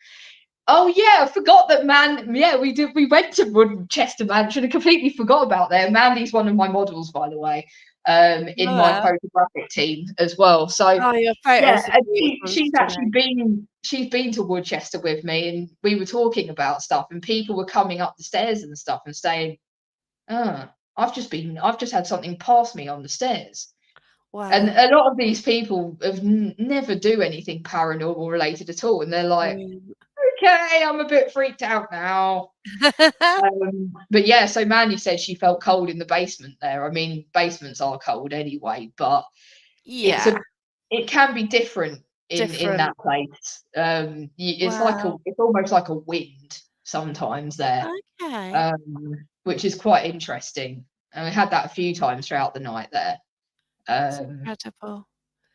Oh yeah, I forgot that, man. Yeah, we went to Woodchester Mansion. I completely forgot about there. Mandy's one of my models, by the way, in my Wow. photographic team as well. So Oh, your yeah, photos are and beautiful and she's actually stunning. been to Woodchester with me, and we were talking about stuff, and people were coming up the stairs and stuff and saying, "Oh, I've just had something pass me on the stairs." And Wow. a lot of these people have never do anything paranormal related at all, and they're like, Brilliant. "Okay, I'm a bit freaked out now." But yeah, so Mandy said she felt cold in the basement there. I mean, basements are cold anyway, but it's a Yeah. it can be different in Different. that place. Wow. It's almost like a wind sometimes there, Okay. which is quite interesting. And we had that a few times throughout the night there. That's Um, incredible.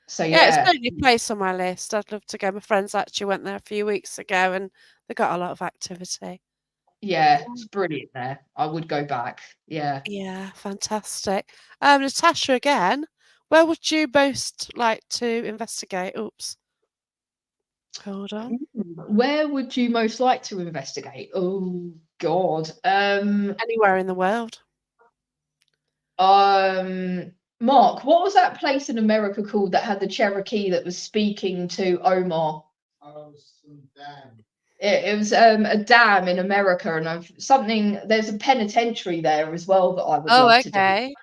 so Yeah, it's yeah, certainly a place on my list. I'd love to go. My friends actually went there a few weeks ago and they got a lot of activity. yeah, it's brilliant there. I would go back. Yeah. Yeah, fantastic. Natasha again, where would you most like to investigate? Oops, hold on. Where would you most like to investigate? Oh God. Anywhere in the world. Mark, what was that place in America called that had the Cherokee that was speaking to Omar? It was a dam in America, and there's a penitentiary there as well that I would Oh, love to do. okay.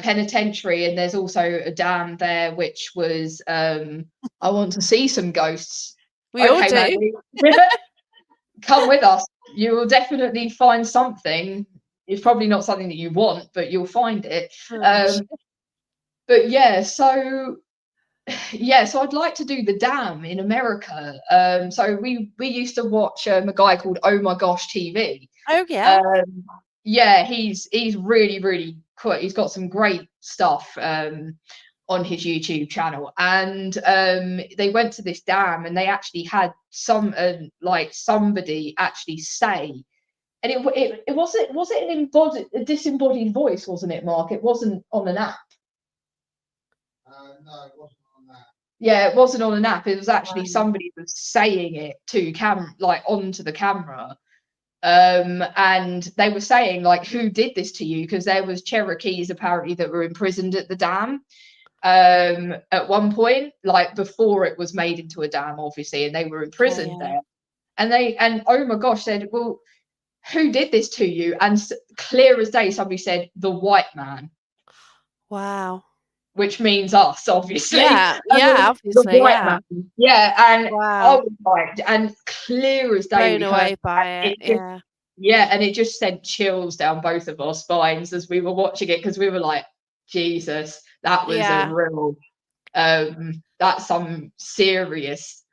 Penitentiary, and there's also a dam there, which was I want to see some ghosts. We all Okay, do. Mandy, come with us. You will definitely find something. It's probably not something that you want, but you'll find it. Oh, Um, but so I'd like to do the dam in America. So we used to watch a guy called Oh My Gosh TV. oh yeah. Um, yeah, he's really really cool. He's got some great stuff on his YouTube channel, and they went to this dam, and they actually had like somebody actually say, and it wasn't, was it a disembodied voice, wasn't it, Mark? It wasn't on an app. No, it wasn't on that. Yeah, it wasn't on an app. It was actually Wow. somebody was saying it to like onto the camera. And they were saying like, who did this to you? Because there was Cherokees apparently that were imprisoned at the dam at one point, like before it was made into a dam, obviously, and they were Okay, imprisoned yeah. there. And oh my gosh, said, well, who did this to you? And clear as day, somebody said, the white man, Wow. which means us, obviously. Yeah, yeah, The obviously, white yeah. man. Yeah, and I Wow. was like, and clear as day, Blown we heard away that. by it. Yeah. Yeah, and it just sent chills down both of our spines as we were watching it, because we were like, Jesus, that was a Yeah. real, that's some serious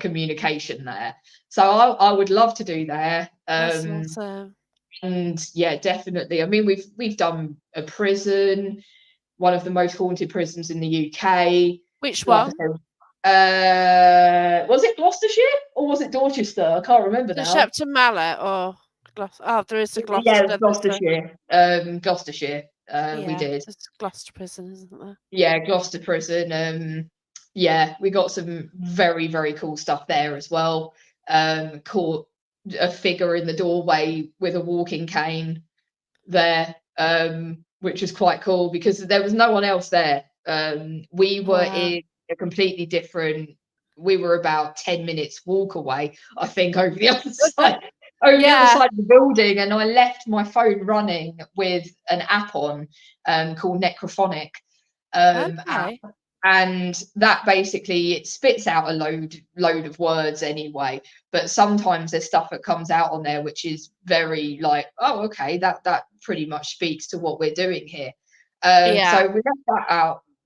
communication there. So I would love to do there. That's Um, awesome. and yeah, definitely. I mean, we've done a prison, one of the most haunted prisons in the UK. Which Like I one? said, was it Gloucestershire or was it Dorchester? I can't remember The now. Shepton Mallet or Oh, there is a Yeah, Gloucester. There's a Gloucestershire. Gloucestershire. We Yeah, did. there's Gloucester prison, isn't there? Yeah, Gloucester prison. Yeah, we got some very, very cool stuff there as well. Caught a figure in the doorway with a walking cane there, which was quite cool because there was no one else there. We were Wow. in a completely different, we were about 10 minutes walk away, I think, over the other side. Over the other Yeah. side of the building, and I left my phone running with an app on called Necrophonic app, Okay. and that basically it spits out a load of words anyway, but sometimes there's stuff that comes out on there which is very like, oh, okay, that pretty much speaks to what we're doing here. Yeah. So we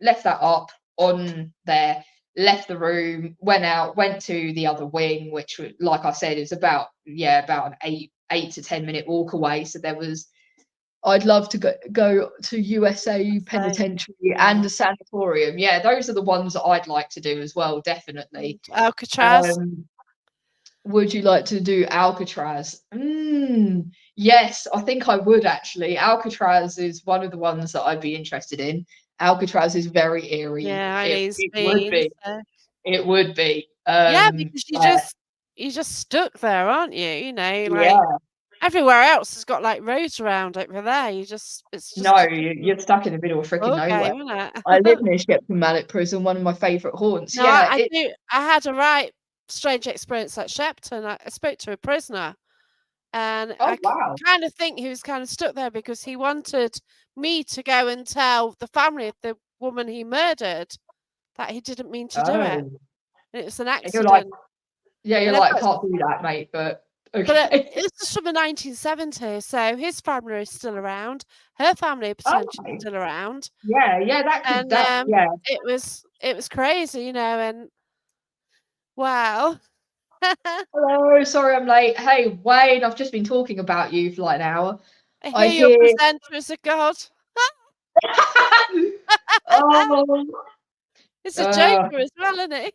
left that up on there, left the room, went out, went to the other wing, which like I said is about an 8 to 10 minute walk away. So there was, I'd love to go to USA So, Penitentiary and yeah. a sanatorium. Yeah, those are the ones that I'd like to do as well, definitely. Alcatraz. Um, would you like to do Alcatraz? Yes, I think I would actually. Alcatraz is one of the ones that I'd be interested in. Alcatraz is very eerie. Yeah, Eileen's It would been. be. So. It would be. Yeah, because Yeah, you're just stuck there, aren't you? You know, like yeah. everywhere else has got like roads around over there. It's No, just a you're stuck in the middle of freaking ball nowhere. game, isn't I live it? near Shepton Mallet Prison, one of my favourite haunts. No, Yeah, I do. I had a right strange experience at Shepton. I spoke to a prisoner, and oh wow. kind of think he was kind of stuck there because he wanted me to go and tell the family of the woman he murdered that he didn't mean to do it. Oh. And it was an And you're like, accident. yeah, you're And I've like, I got, can't do that, mate, but but okay. this is from the 1970s, so his family is still around. Her family are potentially Okay. still around, Yeah, and yeah. it was crazy, and wow. Hello, sorry I'm late. Hey, Wayne, I've just been talking about you for like an hour. I I hear your hear presenter is a god. oh It's a uh, joker as well, isn't he?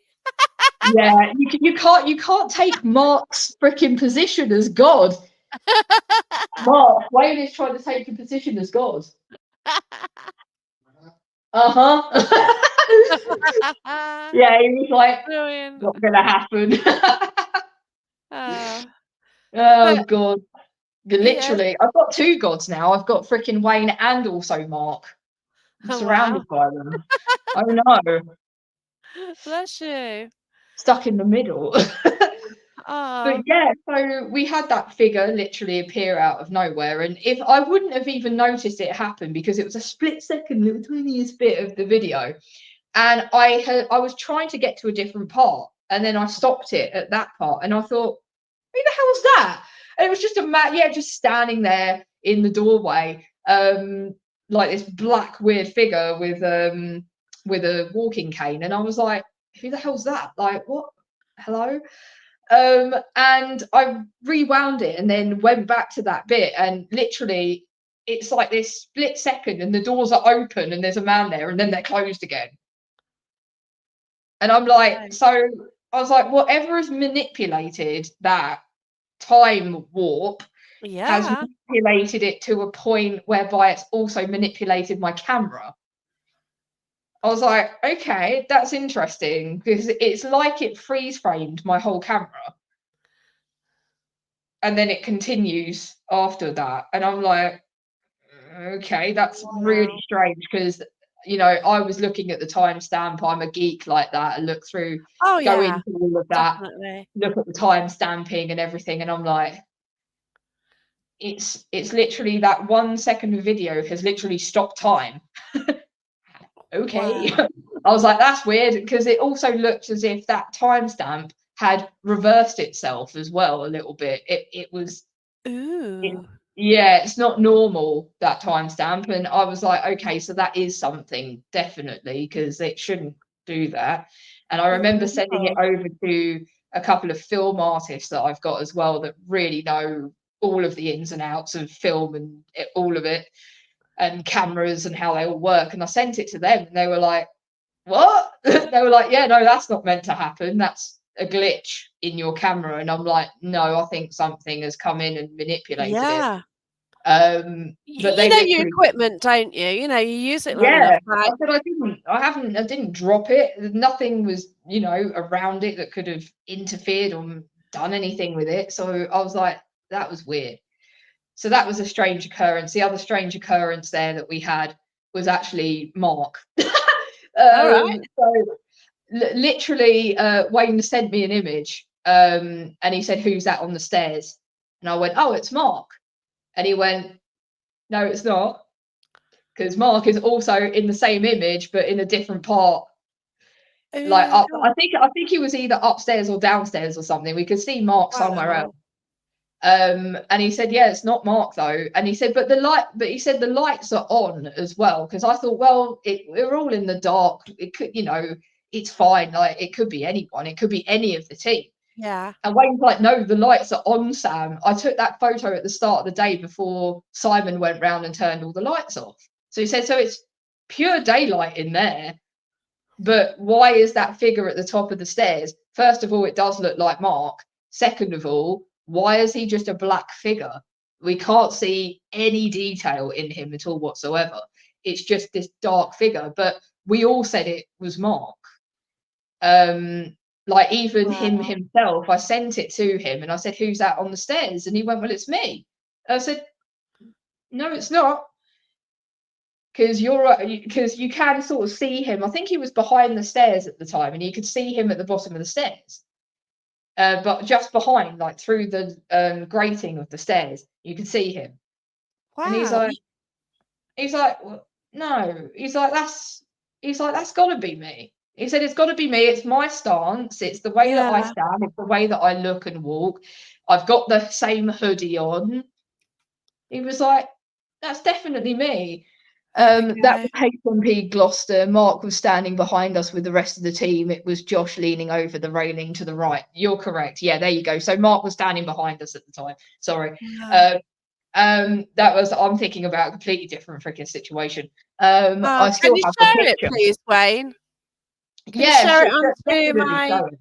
yeah, you can't take Mark's freaking position as God. Mark, Wayne is trying to take a position as God. Uh-huh. Yeah, he was like, Brilliant. not gonna happen. Oh, Oh but God. yes. Literally, I've got two gods now. I've got freaking Wayne and also Mark. I'm Oh, wow. surrounded by them. I know. Bless you. Stuck in the middle. But Oh, yeah, so we had that figure literally appear out of nowhere, and if I wouldn't have even noticed it happen because it was a split second, little tiniest bit of the video, and I was trying to get to a different part, and then I stopped it at that part, and I thought, who the hell's that? And it was just a man, yeah, just standing there in the doorway, like this black weird figure with a walking cane, and I was like, who the hell's that? Like, what? Hello? And I rewound it and then went back to that bit, and literally, it's like this split second, and the doors are open, and there's a man there, and then they're closed again. And I'm like, right. so I was like, whatever has manipulated that time warp has Yeah. manipulated it to a point whereby it's also manipulated my camera. I was like, okay, that's interesting because it's like it freeze framed my whole camera and then it continues after that. And I'm like, okay, that's really Wow. strange because, I was looking at the timestamp. I'm a geek like that. I look through, Oh, go yeah, into all of that, definitely. look at the time stamping and everything. And I'm like, it's literally that 1 second of video has literally stopped time. Okay. Wow. I was like, that's weird because it also looked as if that timestamp had reversed itself as well a little bit. It was it, Ooh. yeah, it's not normal, that timestamp. And I was like, okay, so that is something definitely because it shouldn't do that. And I remember sending it Wow. over to a couple of film artists that I've got as well that really know all of the ins and outs of film and all of it, and cameras and how they all work. And I sent it to them, and they were like, "What?" They were like, "Yeah, no, that's not meant to happen. That's a glitch in your camera." And I'm like, "No, I think something has come in and manipulated it." Yeah. But You they know your literally, equipment, don't you? You know, you use it long enough, yeah. I like, said I didn't drop it. Nothing was, around it that could have interfered or done anything with it. So I was like, that was weird. So that was a strange occurrence. The other strange occurrence there that we had was actually Mark. all right. So literally, Wayne sent me an image, and he said, "Who's that on the stairs?" And I went, "Oh, it's Mark." And he went, "No, it's not, because Mark is also in the same image, but in a different part. Like Oh up, God. I think he was either upstairs or downstairs or something. We could see Mark somewhere else." Wow. And he said, "Yeah, it's not Mark though." And he said, but he said the lights are on as well, because I thought, well, we're all in the dark. It could, it's fine. Like, it could be anyone. It could be any of the team. Yeah. And Wayne's like, "No, the lights are on, Sam. I took that photo at the start of the day before Simon went round and turned all the lights off." So he said, "So it's pure daylight in there. But why is that figure at the top of the stairs? First of all, it does look like Mark. Second of all, why is he just a black figure? We can't see any detail in him at all whatsoever. It's just this dark figure." But we all said it was Mark. Like, even him Wow. himself, I sent it to him and I said, "Who's that on the stairs?" And he went, "Well, it's me." I said, "No, it's not, because you can sort of see him." I think he was behind the stairs at the time, and you could see him at the bottom of the stairs, but just behind, like through the grating of the stairs, you could see him. And Wow. he's like, "Well, no." He's like, "That's got to be me." He said, "It's got to be me. It's my stance. It's the way that I Yeah. stand. It's the way that I look and walk. I've got the same hoodie on." He was like, "That's definitely me." There we That go. was HMP Gloucester. Mark was standing behind us with the rest of the team. It was Josh leaning over the railing to the right. You're correct. Yeah, there you go. So Mark was standing behind us at the time. Sorry. Wow. Uh, I'm thinking about a completely different freaking situation. Oh, I can still you have the share it, picture. please, Wayne? Can you Yeah, share it sure, onto definitely my show it.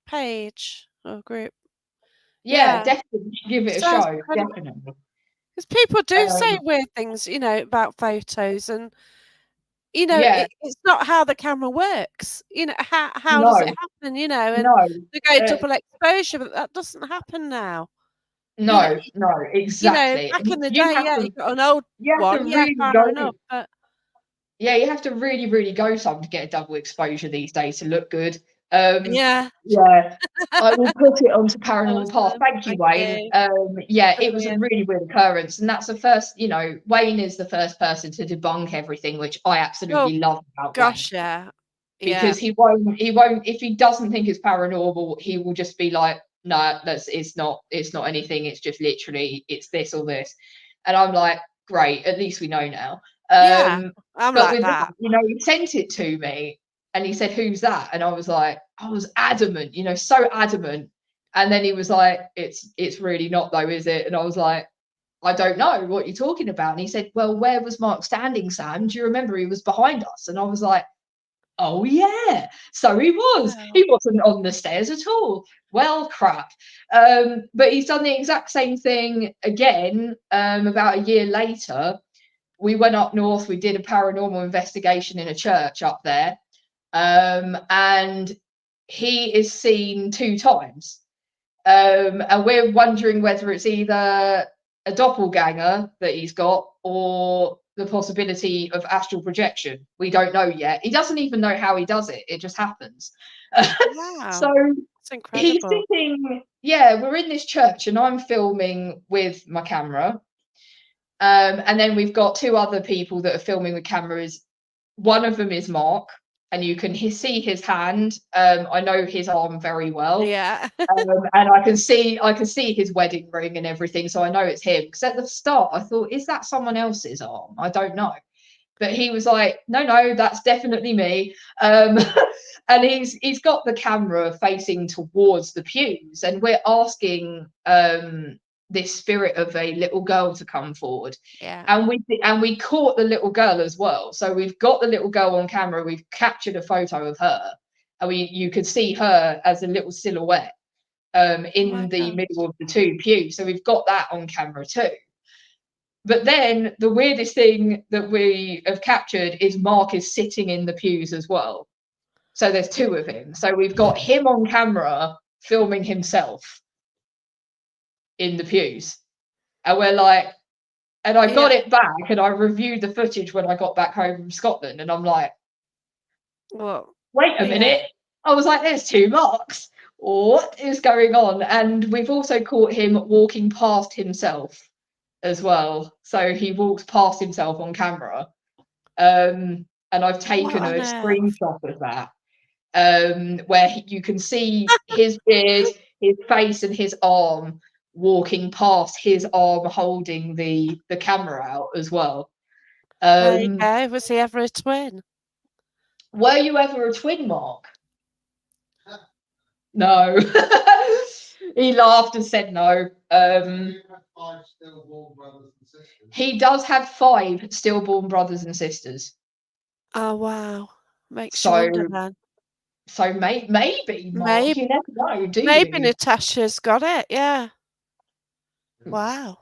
page or group? Yeah, Yeah. definitely give it a Sounds show. incredible. Definitely. Because people do say Um, weird things, about photos, and yeah, it's not how the camera works. How does it no, happen? And no. they go Uh, double exposure, but that doesn't happen now. You know, No, no, exactly. back in the You day, have yeah, to you got an old you have one, to yeah, really fair go. enough. But Yeah, you have to really, really go some to get a double exposure these days to look good. Um, yeah, yeah, I will put it onto Paranormal Path. awesome. Thank you, Thank Wayne. you. Yeah, it was a Brilliant. really weird occurrence, and that's the first. Wayne is the first person to debunk everything, which I Oh absolutely love about Wayne, gosh, yeah, yeah, because he won't, if he doesn't think it's paranormal, he will just be like, "No, it's not anything. It's just literally it's this or this," and I'm like, "Great, at least we know now." yeah. Um, I'm but like with that, that. he sent it to me and he said, "Who's that?" And I was adamant, so adamant. And then he was like, "It's really not though, is it?" And I was like, "I don't know what you're talking about." And he said, "Well, where was Mark standing, Sam? Do you remember? He was behind us." And I was like, "Oh yeah, so he was. Wow. He wasn't on the stairs at all. Well, crap." But he's done the exact same thing again. About a year later, we went up north. We did a paranormal investigation in a church up there, and he is seen 2 times. And we're wondering whether it's either a doppelganger that he's got or the possibility of astral projection. We don't know yet. He doesn't even know how he does it. It just happens. Wow. So It's he's incredible. sitting, yeah, we're in this church and I'm filming with my camera. And then we've got 2 other people that are filming with cameras. One of them is Mark, and you can see his hand. I know his arm very well. Yeah. And I can see his wedding ring and everything, so I know it's him. Because at the start, I thought, is that someone else's arm? I don't know. But he was like, "No, no, that's definitely me." Um, and he's got the camera facing towards the pews, and we're asking this spirit of a little girl to come forward. Yeah. And we caught the little girl as well. So we've got the little girl on camera. We've captured a photo of her, and you could see her as a little silhouette Oh in my the middle gosh. of the two pews. So we've got that on camera too. But then the weirdest thing that we have captured is Mark is sitting in the pews as well. So there's two of him. So we've got him on camera filming himself in the pews. And we're like, and I got Yeah. it back and I reviewed the footage when I got back home from Scotland. And I'm like, Well, wait a yeah. minute. I was like, there's two Marks. What is going on? And we've also caught him walking past himself as well. So he walks past himself on camera. And I've What taken on a earth? screenshot of that, where you can see his beard, his face, and his arm walking past his arm holding the camera out as well. There you Um, go. Was he ever a twin? were you ever a twin, Mark? No. He laughed and said no. He does have 5 stillborn brothers and sisters. Oh wow. Makes you wonder So, then. maybe, Mark. Maybe You never know, do maybe you? Natasha's got it, yeah. Wow.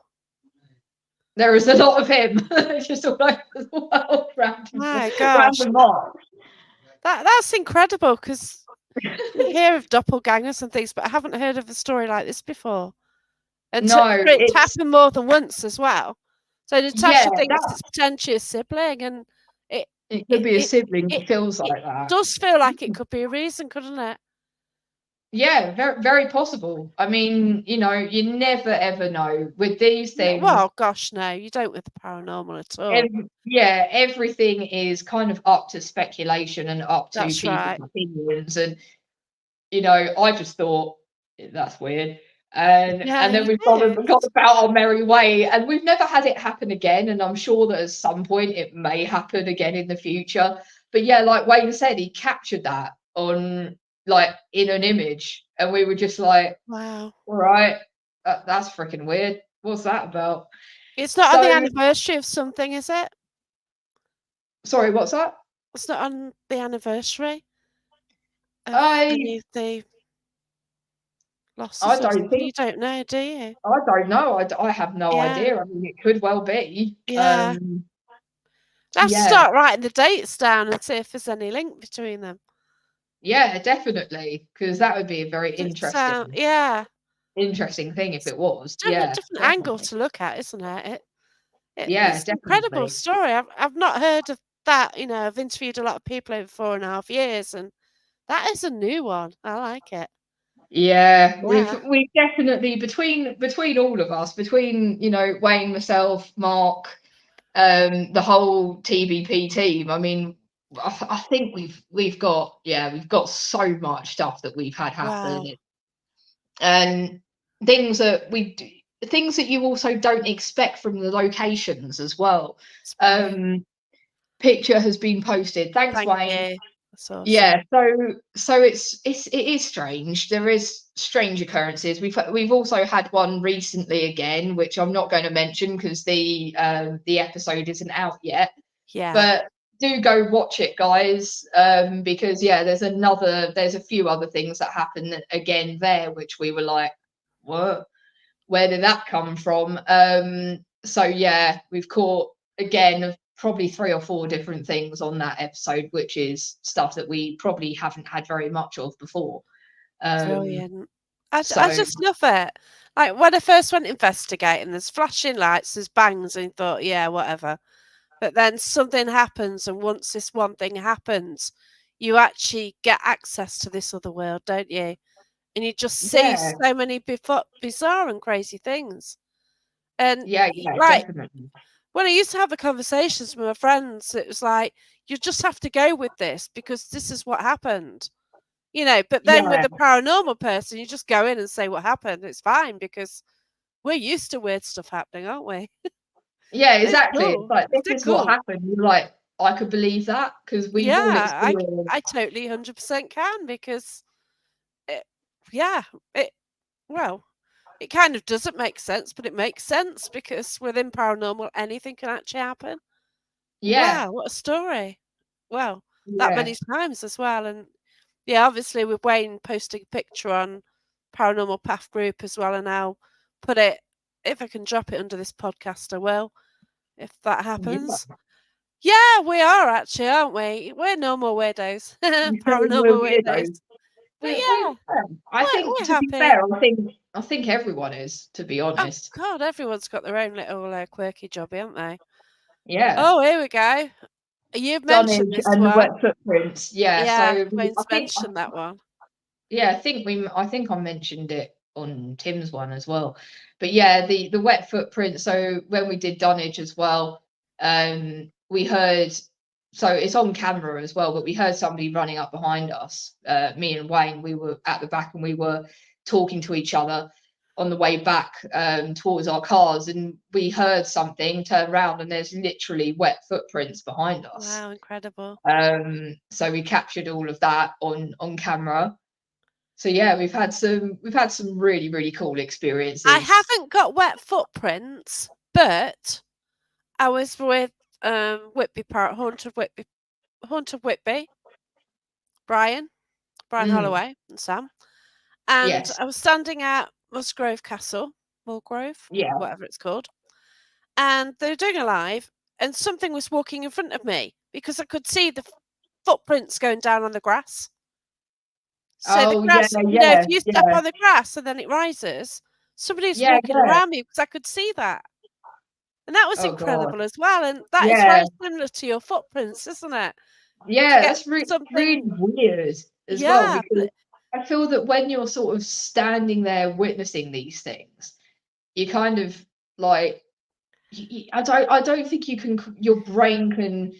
There is a lot of him just all over the world, My gosh. random Marks. That's incredible because you hear of doppelgangers and things, but I haven't heard of a story like this before. And No, for it to it's happen more than once as well. So yeah, Natasha thinks that it's potentially a sibling, and it it could it be a it sibling. it, It feels it like that. does feel like it could be a reason, couldn't it? Yeah, very very possible. I mean, you never ever know with these No, things. well, gosh, no, you don't with the paranormal at all. Yeah, everything is kind of up to speculation and up to That's people's right. opinions. And I just thought that's weird. And Yeah, then you we've do. got about our merry way, and we've never had it happen again. And I'm sure that at some point it may happen again in the future. But yeah, like Wayne said, he captured that on like in an image, and we were just like, Wow. all right, that's freaking weird. What's that about? It's not on the So anniversary of something, is it? sorry, what's that? It's not on the anniversary of I any of the I losses or don't something. You think don't know, do you? I don't know. I have no Yeah. idea. I mean, it could well be. Yeah. I have to Yeah, start writing the dates down and see if there's any link between them. yeah, definitely, because that would be a very 'Cause interesting yeah, interesting thing if it's it was. different Yeah, different angle definitely. to look at, isn't it? Yeah, It's an incredible definitely. story. I've not heard of that. I've interviewed a lot of people over 4.5 years, and that is a new one. I like it. Yeah, we've Yeah. we definitely between all of us, between Wayne, myself, Mark, the whole TBP team. I mean, I think we've got so much stuff that we've had happen, Wow. and things that things that you also don't expect from the locations as well. It's brilliant. Um, Picture has been posted. Thanks, Thank Wayne. you. That's awesome. Yeah, so it is strange. There is strange occurrences. We've also had one recently again, which I'm not going to mention because the episode isn't out yet. Yeah. But do go watch it, guys, because yeah, there's a few other things that happen again there, which we were like, what? Where did that come from? So yeah, we've caught again probably 3 or 4 different things on that episode, which is stuff that we probably haven't had very much of before. Brilliant. I So just love it. Like when I first went investigating, there's flashing lights, there's bangs, and you thought, yeah, whatever. But then something happens, and once this one thing happens, you actually get access to this other world, don't you? And you just see yeah, so many bizarre and crazy things. And yeah, like definitely. when I used to have the conversations with my friends, it was like, you just have to go with this because this is what happened. But then with Yeah, a paranormal person, you just go in and say what happened. It's fine because we're used to weird stuff happening, aren't we? yeah, It's exactly. It's cool. like It's this is what cool. happened. You're like, I could believe that because we've Yeah, all I experienced. I totally 100% can because it, yeah, it well, it kind of doesn't make sense, but it makes sense because within paranormal, anything can actually happen. Yeah, Wow, what a story! Well, that yeah, many times as well, and yeah, obviously with Wayne posting a picture on Paranormal Path group as well, and I'll put it if I can drop it under this podcast. I will if that yeah. happens. Yeah, we are actually, aren't we? We're normal weirdos, We're paranormal weirdos. weirdos. But We're yeah, I think, we're to be happy. fair, I think everyone is, to be Oh honest. God, everyone's got their own little quirky jobby, haven't they? Yeah. Oh, here we go. You've mentioned Dunnage this and the one. wet footprints. Yeah. Yeah, So Wayne's I think, mentioned that one. yeah, I think I mentioned it on Tim's one as well. But yeah, the wet footprint. So when we did Dunnage as well, we heard. So it's on camera as well, but we heard somebody running up behind us. Me and Wayne, we were at the back and we were talking to each other on the way back towards our cars, and we heard something, turn around, and there's literally wet footprints behind us. Wow, incredible. So we captured all of that on camera. So yeah, we've had some really cool I experiences. haven't got wet footprints, but I was with Whitby Park, Haunted Whitby, Brian, Brian Mm, Holloway, and Sam, and yes, I was standing at Musgrove Castle, Mulgrove, yeah. whatever it's called, and they were doing a live, and something was walking in front of me because I could see the footprints going down on the grass. So the Oh yeah, grass, if yeah, you step yeah, on the grass and then it rises, somebody's yeah, walking yeah. around me because I could see that. And that was Oh god, incredible as well. And that is yeah, very similar to your footprints, isn't it? To yeah. get That's really something, weird as well, yeah, because I feel that when you're sort of standing there witnessing these things, you kind of like I don't think you can, your brain can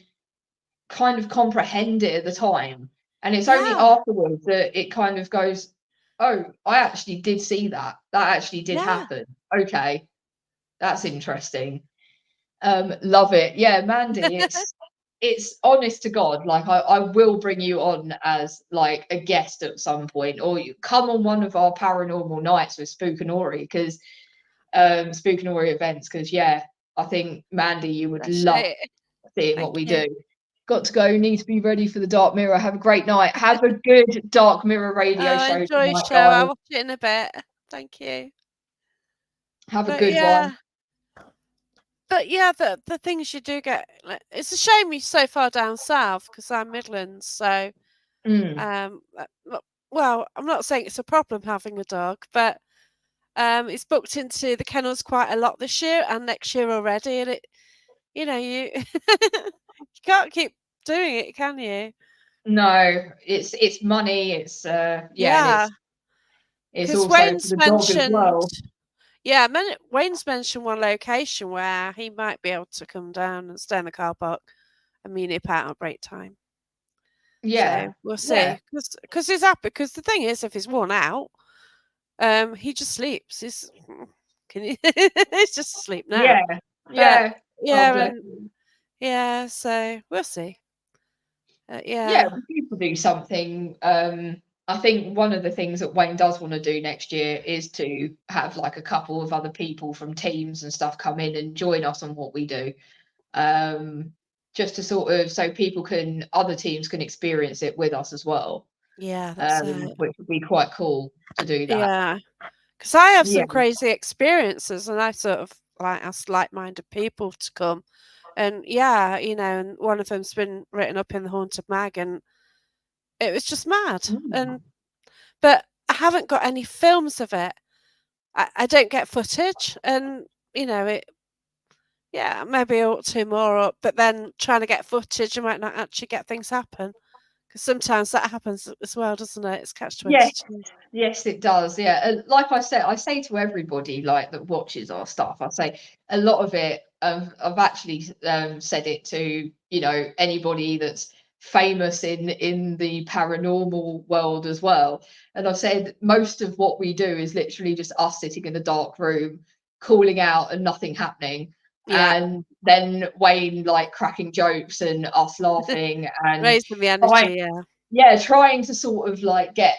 kind of comprehend it at the time. And it's only yeah, afterwards that it kind of goes, oh, I actually did see that. That actually did yeah. happen. Okay, that's interesting. Love it. Yeah, Mandy, it's honest to God, like I will bring you on as like a guest at some point, or you come on one of our paranormal nights with Spookanori, because Spookanori events, because yeah, I think Mandy, you would That's love it. seeing what Thank we you. do. Got to go. Need to be ready for the Dark Mirror. Have a great night. Have a good Dark Mirror radio Oh, show enjoy your tonight, show. guys. I'll watch it in a bit. Thank you. Have a But good one. yeah, the things you do get, it's a shame you're so far down south because I'm Midlands. So, Mm. well, I'm not saying it's a problem having a dog, but it's booked into the kennels quite a lot this year and next year already, and you you can't keep doing it, can you? No, it's money. It's yeah, and Yeah, it's because also for the dog as well. Wayne's mentioned one location where he might be able to come down and stay in the car park and meet nip out at break time. Yeah, So we'll yeah, see. Because he's happy. Because the thing is, if he's worn out, he just sleeps. Can you? He's just asleep now. yeah, But yeah. Oh, yeah, bless and you. yeah, so we'll see. Yeah, Yeah, we people do something. I think one of the things that Wayne does want to do next year is to have like a couple of other people from teams and stuff come in and join us on what we do. Um, just to sort of, so people can, other teams can experience it with us as well. yeah, that's it. Which would be quite cool to do that. Yeah, because I have Yeah. some crazy experiences, and I sort of like asked like-minded people to come. And yeah, and one of them's been written up in the Haunted Mag, and it was just mad. Mm. But I haven't got any films of it. I don't get footage, and it. Yeah, maybe I ought to more up, but then trying to get footage, you might not actually get things happen because sometimes that happens as well, doesn't it? It's catch Yes, 22. yes, it does. Yeah, and like I say to everybody like that watches our stuff, I say a lot of it. I've actually said it to anybody that's famous in the paranormal world as well, and I've said most of what we do is literally just us sitting in a dark room, calling out and nothing happening, Yeah, and then Wayne like cracking jokes and us laughing and raising the trying, energy. Yeah, yeah, trying to sort of like get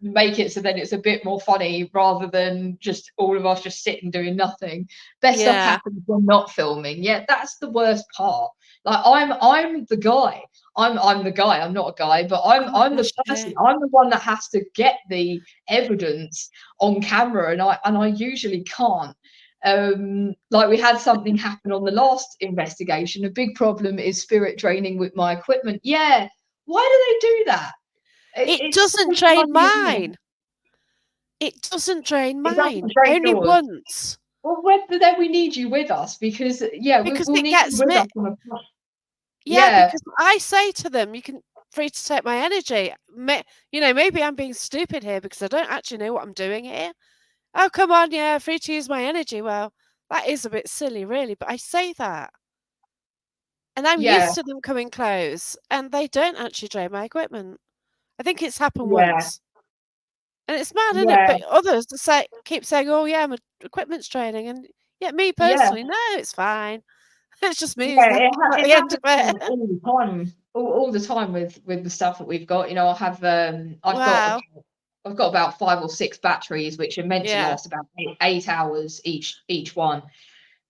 make it so then it's a bit more funny rather than just all of us just sitting doing nothing. Best stuff Yeah. happens when not filming. Yeah, that's the worst part. Like I'm the guy. I'm the guy. I'm not a guy, but Oh, I'm the bless person. you. I'm the one that has to get the evidence on camera, and I usually can't. Like we had something happen on the last investigation. A big problem is spirit draining with my equipment. Yeah, why do they do that? It It's so doesn't drain bloody annoying. mine. It doesn't drain It mine. doesn't drain Only yours. once. Well, then we need you with us because yeah, Because we'll it need you gets with me. us on a Yeah, yeah, because I say to them, you can free to take my energy. Maybe I'm being stupid here because I don't actually know what I'm doing here. Oh, come on, yeah, free to use my energy. Well, that is a bit silly, really, but I say that. And I'm yeah, used to them coming close, and they don't actually drain my equipment. I think it's happened yeah, once. And it's mad, isn't it? yeah, But others keep saying, "Oh, yeah, my equipment's draining," and yet me yeah. personally, no, it's fine. It's just me who's Yeah, like at it the end of happens it. all the time, all the time with the stuff that we've got. You know, Wow. I've got about 5 or 6 batteries, which are meant to Yeah. last about 8 hours each one,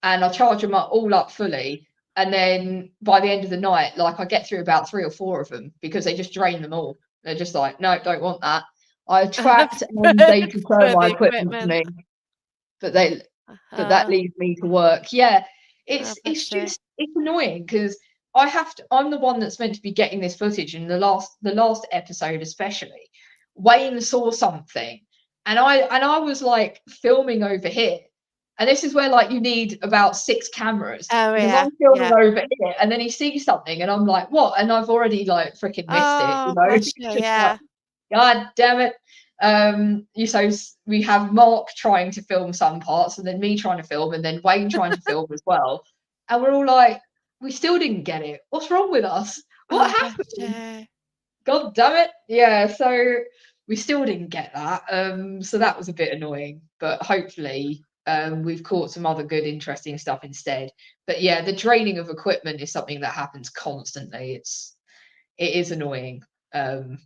and I charge them all up fully. And then by the end of the night, like I get through about 3 or 4 of them because they just drain them all. They're just like, no, don't want that. I tracked and they confirmed For my the equipment to equipment. me, but they but that Uh-huh. leaves me to work. Yeah, Oh, it's bless you. just it's annoying because I'm the one that's meant to be getting this footage, and the last episode especially, Wayne saw something, and I was like filming over here. And this is where like you need about 6 cameras Oh, because yeah. I'm filming Yeah. over here and then he sees something and I'm like, what? And I've already like freaking missed it, you Oh, know? bless you. It's just like Yeah. God damn it. We have Mark trying to film some parts, and then me trying to film, and then Wayne trying to film as well. And we're all like, we still didn't get it. What's wrong with us? What Oh, bless happened? you. God damn it. Yeah, so we still didn't get that. So that was a bit annoying, but hopefully we've caught some other good, interesting stuff instead. But yeah, the draining of equipment is something that happens constantly. It is annoying. Um,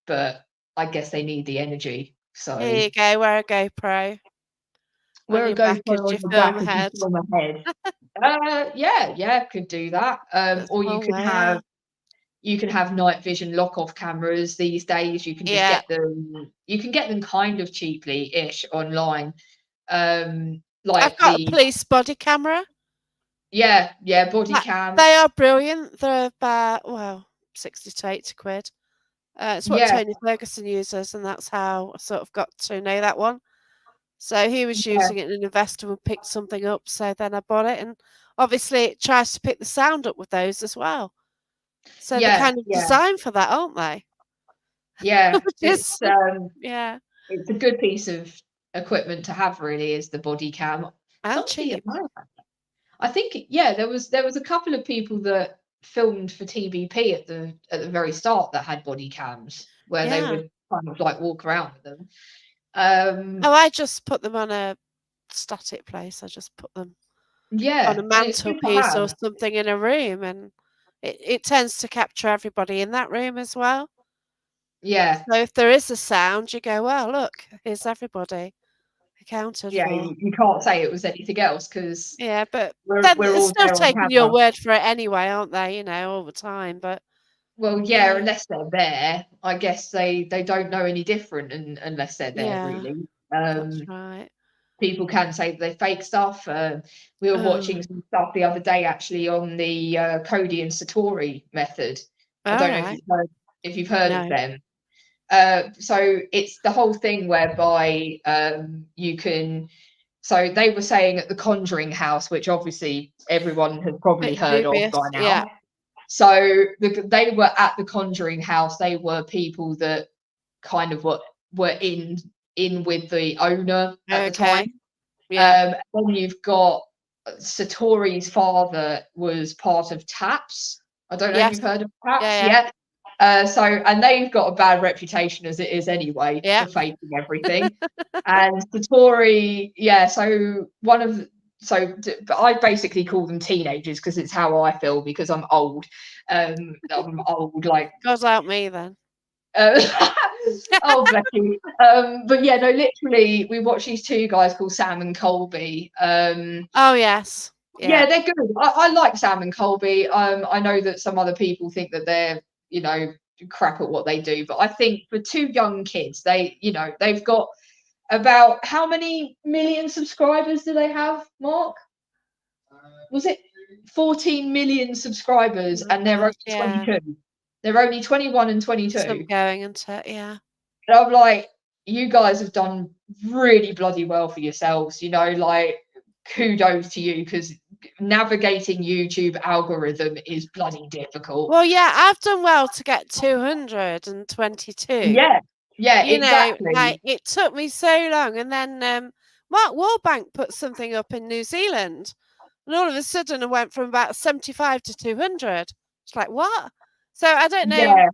but I guess they need the energy. Here So you go. Wear a GoPro on wear a your back as GoPro on you your film back as you ahead. film ahead. Yeah, could do that. That's Or one way, yeah. you can have night vision lock off cameras these days. You can just Yeah. get them. You can get them kind of cheaply-ish online. I've Like got a the police body camera. yeah body That cam. they are brilliant. They're about, well, 60 to 80 quid. It's what Yeah, Tony Ferguson uses, and that's how I sort of got to know that one. So he was yeah, using it, and an investor would pick something up. So then I bought it, and obviously it tries to pick the sound up with those as well. So they're yeah, kind of yeah, designed for that, aren't they? yeah. Which is, yeah, It's a good piece of equipment to have. Really, is the body cam. It's and not cheap. I think yeah, there was a couple of people that filmed for TBP at the very start that had body cams where they Yeah. would kind of like walk around with them. Oh, Um, I just put them on a static place. I just put them on yeah, a and it's good to mantelpiece or have. something in a room, and it tends to capture everybody in that room as well. Yeah, So if there is a sound, you go, well, look, here's everybody accounted yeah, for. you can't say it was anything else because Yeah, but then we're they're all still there on taking your camera. word for it anyway, aren't they? All the time. But Well, yeah, yeah, unless they're there, I guess they don't know any different unless they're there yeah, really. that's right. People can say that they fake stuff. We were Oh, watching some stuff the other day actually on the Cody and Satori method. I all don't know if right. you've heard of No. them. So it's the whole thing whereby you can. So they were saying at the Conjuring House, which obviously everyone has probably Bit heard of dubious. by Yeah. now. So they were at the Conjuring House. They were people that kind of were in with the owner at the time. Okay. Yeah. Then you've got Satori's father was part of TAPS. I don't know if Yes. you've heard of Yeah. TAPS Yeah. yet. And they've got a bad reputation as it is anyway Yeah. for faking everything. And Satori, yeah, so but I basically call them teenagers because it's how I feel because I'm old. I'm old, like God help me then. uh, Oh, bless you. But yeah, no, literally, we watched these two guys called Sam and Colby. Oh yes. Yeah, Yeah. they're good. I like Sam and Colby. I know that some other people think that they're, crap at what they do, but I think for two young kids, they've got about how many million subscribers do they have, Mark? Was it 14 million subscribers Oh my and they're God. only Yeah. 22? They're only 21 and Some 22. going into it. Yeah. And I'm like, you guys have done really bloody well for yourselves, like kudos to you because navigating YouTube algorithm is bloody difficult. Well, yeah, I've done well to get 222. Yeah, yeah, You know, exactly. like it took me so long, and then Mark Warbank put something up in New Zealand, and all of a sudden I went from about 75 to 200. It's like what? So I don't know Yeah,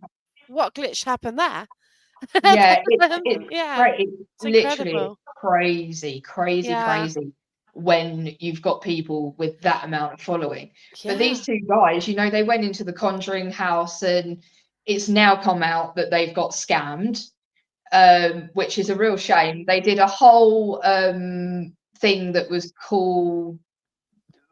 what glitch happened there. yeah, Yeah, it's literally incredible. crazy, crazy, Yeah, crazy when you've got people with that amount of following. But these yeah. two guys, they went into the Conjuring house and it's now come out that they've got scammed, which is a real shame. They did a whole thing that was called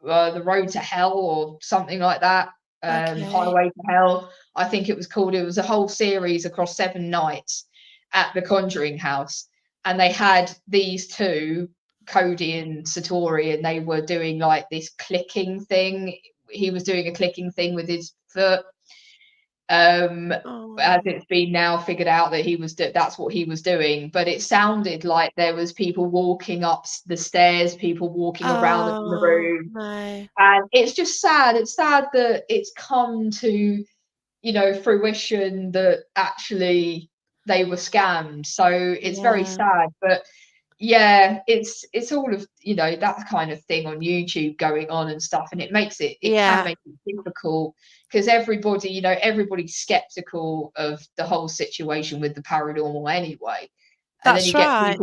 The Road to Hell or something like that. Okay. Highway to Hell, I think it was called. It was a whole series across 7 nights at the Conjuring house, and they had these two, Cody and Satori, and they were doing like this clicking thing. He was doing a clicking thing with his foot, as Oh, it's been now figured out that that's what he was doing, but it sounded like there was people walking up the stairs, people walking around the oh room, no. and it's just sad. It's sad that it's come to fruition that actually they were scammed, so it's very Yeah, sad. But yeah, it's all of that kind of thing on YouTube going on and stuff, and it can yeah. make it difficult because everybody's skeptical of the whole situation with the paranormal anyway, and then That's right.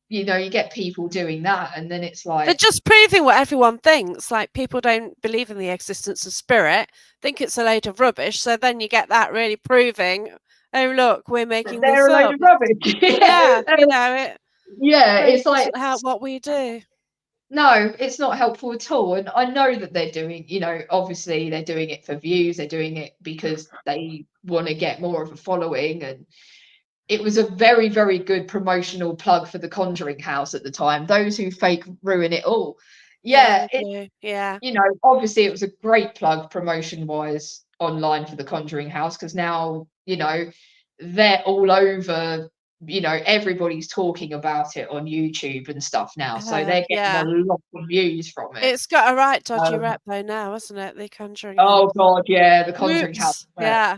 you get people doing that, and then it's They're like, just proving what everyone thinks. Like people don't believe in the existence of spirit, think it's a load of rubbish. So then you get that really proving, oh look, we're making they're this a load up. of rubbish. Yeah, Yeah, it yeah, really it's like, doesn't help what we do. no, it's not helpful at all. And I know that they're doing, obviously they're doing it for views, they're doing it because they want to get more of a following. And it was a very, very good promotional plug for the Conjuring house at the time. Those who fake ruin it all. Yeah, Yeah, they do. Yeah, obviously it was a great plug promotion wise online for the Conjuring house because now, they're all over, everybody's talking about it on YouTube and stuff now. So they're getting a yeah. lot of views from it. It's got a right dodgy Um, rep though now, hasn't it? The Conjuring oh House. God, yeah, the Conjuring house. Whoops. Yeah,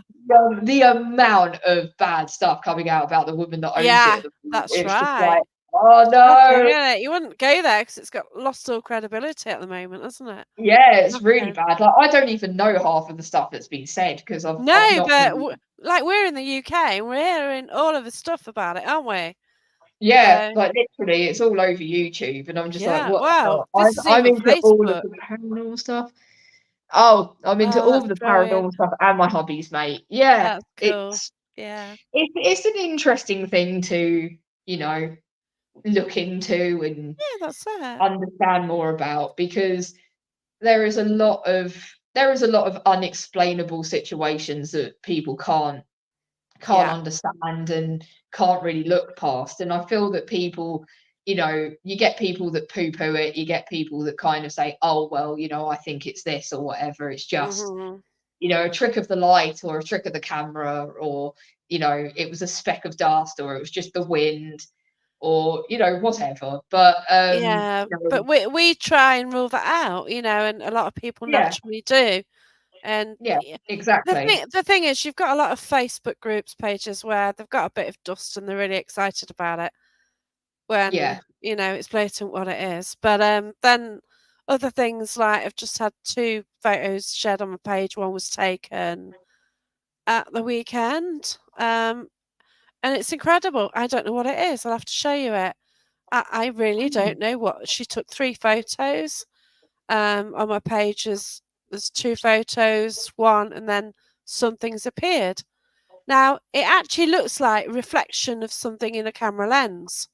The amount of bad stuff coming out about the woman that owns yeah. it, That's it's just right. like, oh Shocking, no. isn't it? You wouldn't go there because it's got lost all credibility at the moment, hasn't it? Yeah, it's really Shocking. bad. Like I don't even know half of the stuff that's been said because I've No, not but really. like we're in the UK and we're hearing all of the stuff about it, aren't we? Yeah, So like literally, it's all over YouTube, and I'm just like, yeah, what the wow, hell? this is I'm even into all of Facebook. the paranormal stuff. Oh, I'm into Oh, all that's of the brilliant. paranormal stuff and my hobbies, mate. Yeah, That's cool. Yeah, it's an interesting thing to you know look into and yeah, that's it. understand more about because there is a lot of unexplainable situations that people can't Yeah. understand and can't really look past. And I feel that people, you get people that poo poo it, you get people that kind of say, oh, well, I think it's this or whatever. It's just, Mhm. a trick of the light or a trick of the camera or, it was a speck of dust or it was just the wind or, whatever. But, Yeah, but we try and rule that out, and a lot of people yeah, naturally do. And yeah, yeah, exactly. the thing is, you've got a lot of Facebook groups pages where they've got a bit of dust and they're really excited about it when Yeah. it's blatant what it is. But then other things like I've just had two photos shared on my page. One was taken at the weekend, and it's incredible. I don't know what it is. I'll have to show you it. I really Mm. don't know what she took. Three photos. On my page there's two photos, one, and then something's appeared. Now, it actually looks like reflection of something in a camera lens,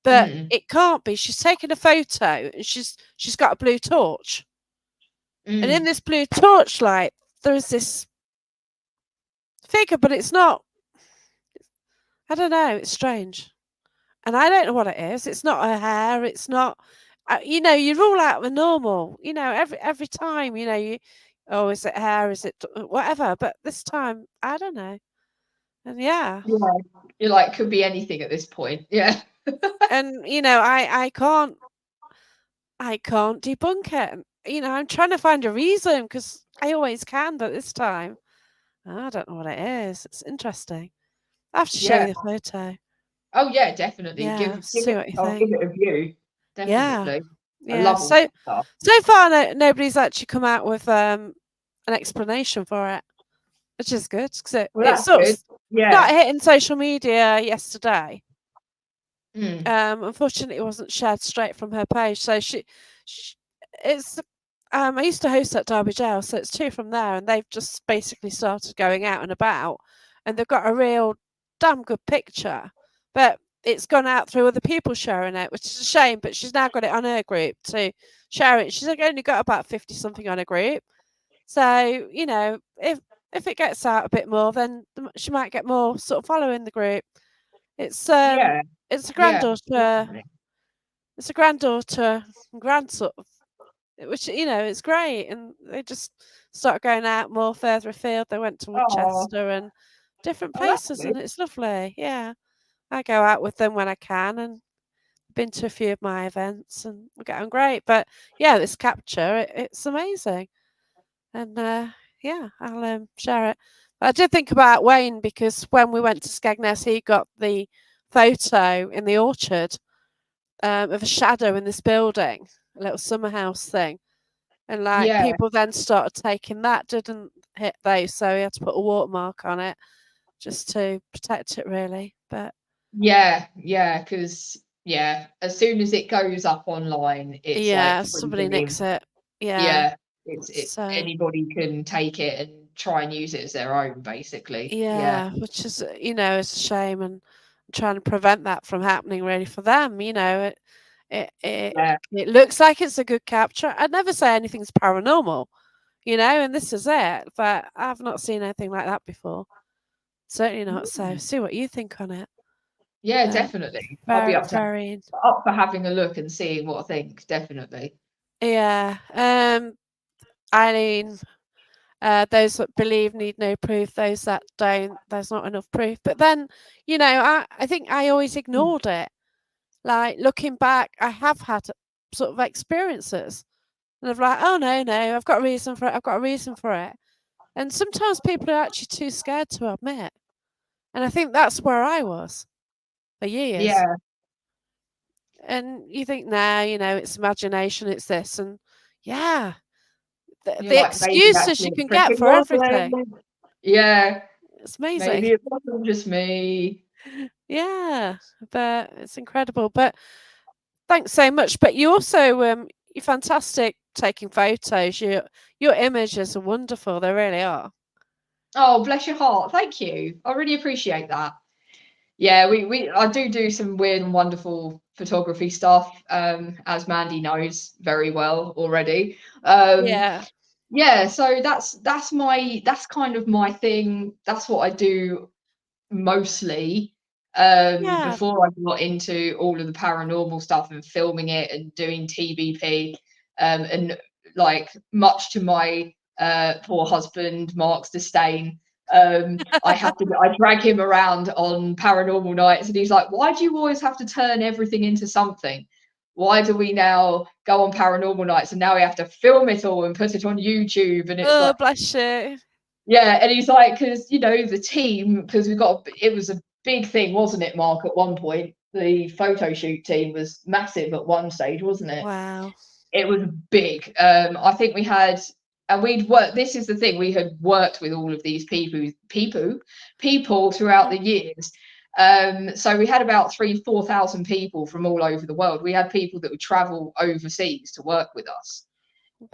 but Mm, it can't be. She's taken a photo and she's got a blue torch. And in mm. this blue torchlight, there is this figure, but it's not. I don't know. It's strange, and I don't know what it is. It's not her hair. It's not. You rule out the normal. Every time. Oh, is it hair? Is it whatever? But this time, I don't know. And yeah, Yeah. You're like, could be anything at this point. Yeah. and I can't debunk it. And, I'm trying to find a reason because I always can, but this time I don't know what it is. It's interesting. I have to show Yeah. you the photo. Oh yeah, definitely. Yeah, Give see it. what you I'll give think. it a view. Yeah, Definitely. I yeah. love all So that stuff. so far, nobody's actually come out with an explanation for it, which is good because Well, it that's sort of good. started Yeah. hitting social media yesterday. Mm. Unfortunately, it wasn't shared straight from her page. So she it's. I used to host at Derby Jail, so it's two from there, and they've just basically started going out and about, and they've got a real damn good picture, but it's gone out through other people sharing it, which is a shame. But she's now got it on her group to share it. She's only got about 50 something on her group, so if it gets out a bit more, then she might get more sort of following the group. It's um Yeah. it's a Yeah. granddaughter Definitely. it's a granddaughter and grandsort of which it's great, and they just started going out more further afield. They went to Oh, Woodchester and different oh, that's places, good. and it's lovely. Yeah, I go out with them when I can, and been to a few of my events, and we get on great. But yeah, this capture, it's amazing, and yeah, I'll share it. But I did think about Wayne because when we went to Skegness, he got the photo in the orchard of a shadow in this building, a little summer house thing. And like Yeah. people then started taking that, didn't hit those, so he had to put a watermark on it just to protect it really. But Yeah. Yeah. Because yeah, as soon as it goes up online, it's like yeah, free somebody game. nicks it. Yeah. Yeah. So Anybody can take it and try and use it as their own, basically. Yeah. yeah, which is it's a shame, and trying to prevent that from happening really for them. It it Yeah. it looks like it's a good capture. I'd never say anything's paranormal, and this is it. But I've not seen anything like that before. Certainly not. So Mm. see what you think on it. Yeah, Um, definitely. I'll be very, very, up for having a look and seeing what I think. Definitely. yeah. Eileen, those that believe need no proof. Those that don't, there's not enough proof. But then, I think I always Mm. ignored it. Like looking back, I have had sort of experiences, and I'm like, oh no, no, I've got a reason for it. I've got a reason for it. And sometimes people are actually too scared to admit. And I think that's where I was for years. Yeah. And you think, nah, it's imagination, it's this. And yeah, You're the like, maybe excuses actually you a can trick get it for was. everything. Yeah. It's amazing. Maybe it wasn't just me. Yeah, but it's incredible. But thanks so much. But you also, you're fantastic taking photos. Your images are wonderful. They really are. Oh, bless your heart. Thank you. I really appreciate that. Yeah, I do some weird and wonderful photography stuff, as Mandy knows very well already. Um, Yeah, yeah, so that's kind of my thing. That's what I do mostly, yeah. before I got into all of the paranormal stuff and filming it and doing TBP, and like much to my poor husband Mark's disdain, I drag him around on paranormal nights, and he's like, why do you always have to turn everything into something? Why do we now go on paranormal nights and now we have to film it all and put it on YouTube? And it's Oh, like, bless you. yeah, and he's like, because the team, because it was a big thing, wasn't it, Mark? At one point, the photo shoot team was massive at one stage, wasn't it? Wow. It was big. I think we had, and we'd worked. This is the thing, we had worked with all of these people throughout Yeah. the years. So we had about 4,000 people from all over the world. We had people that would travel overseas to work with us.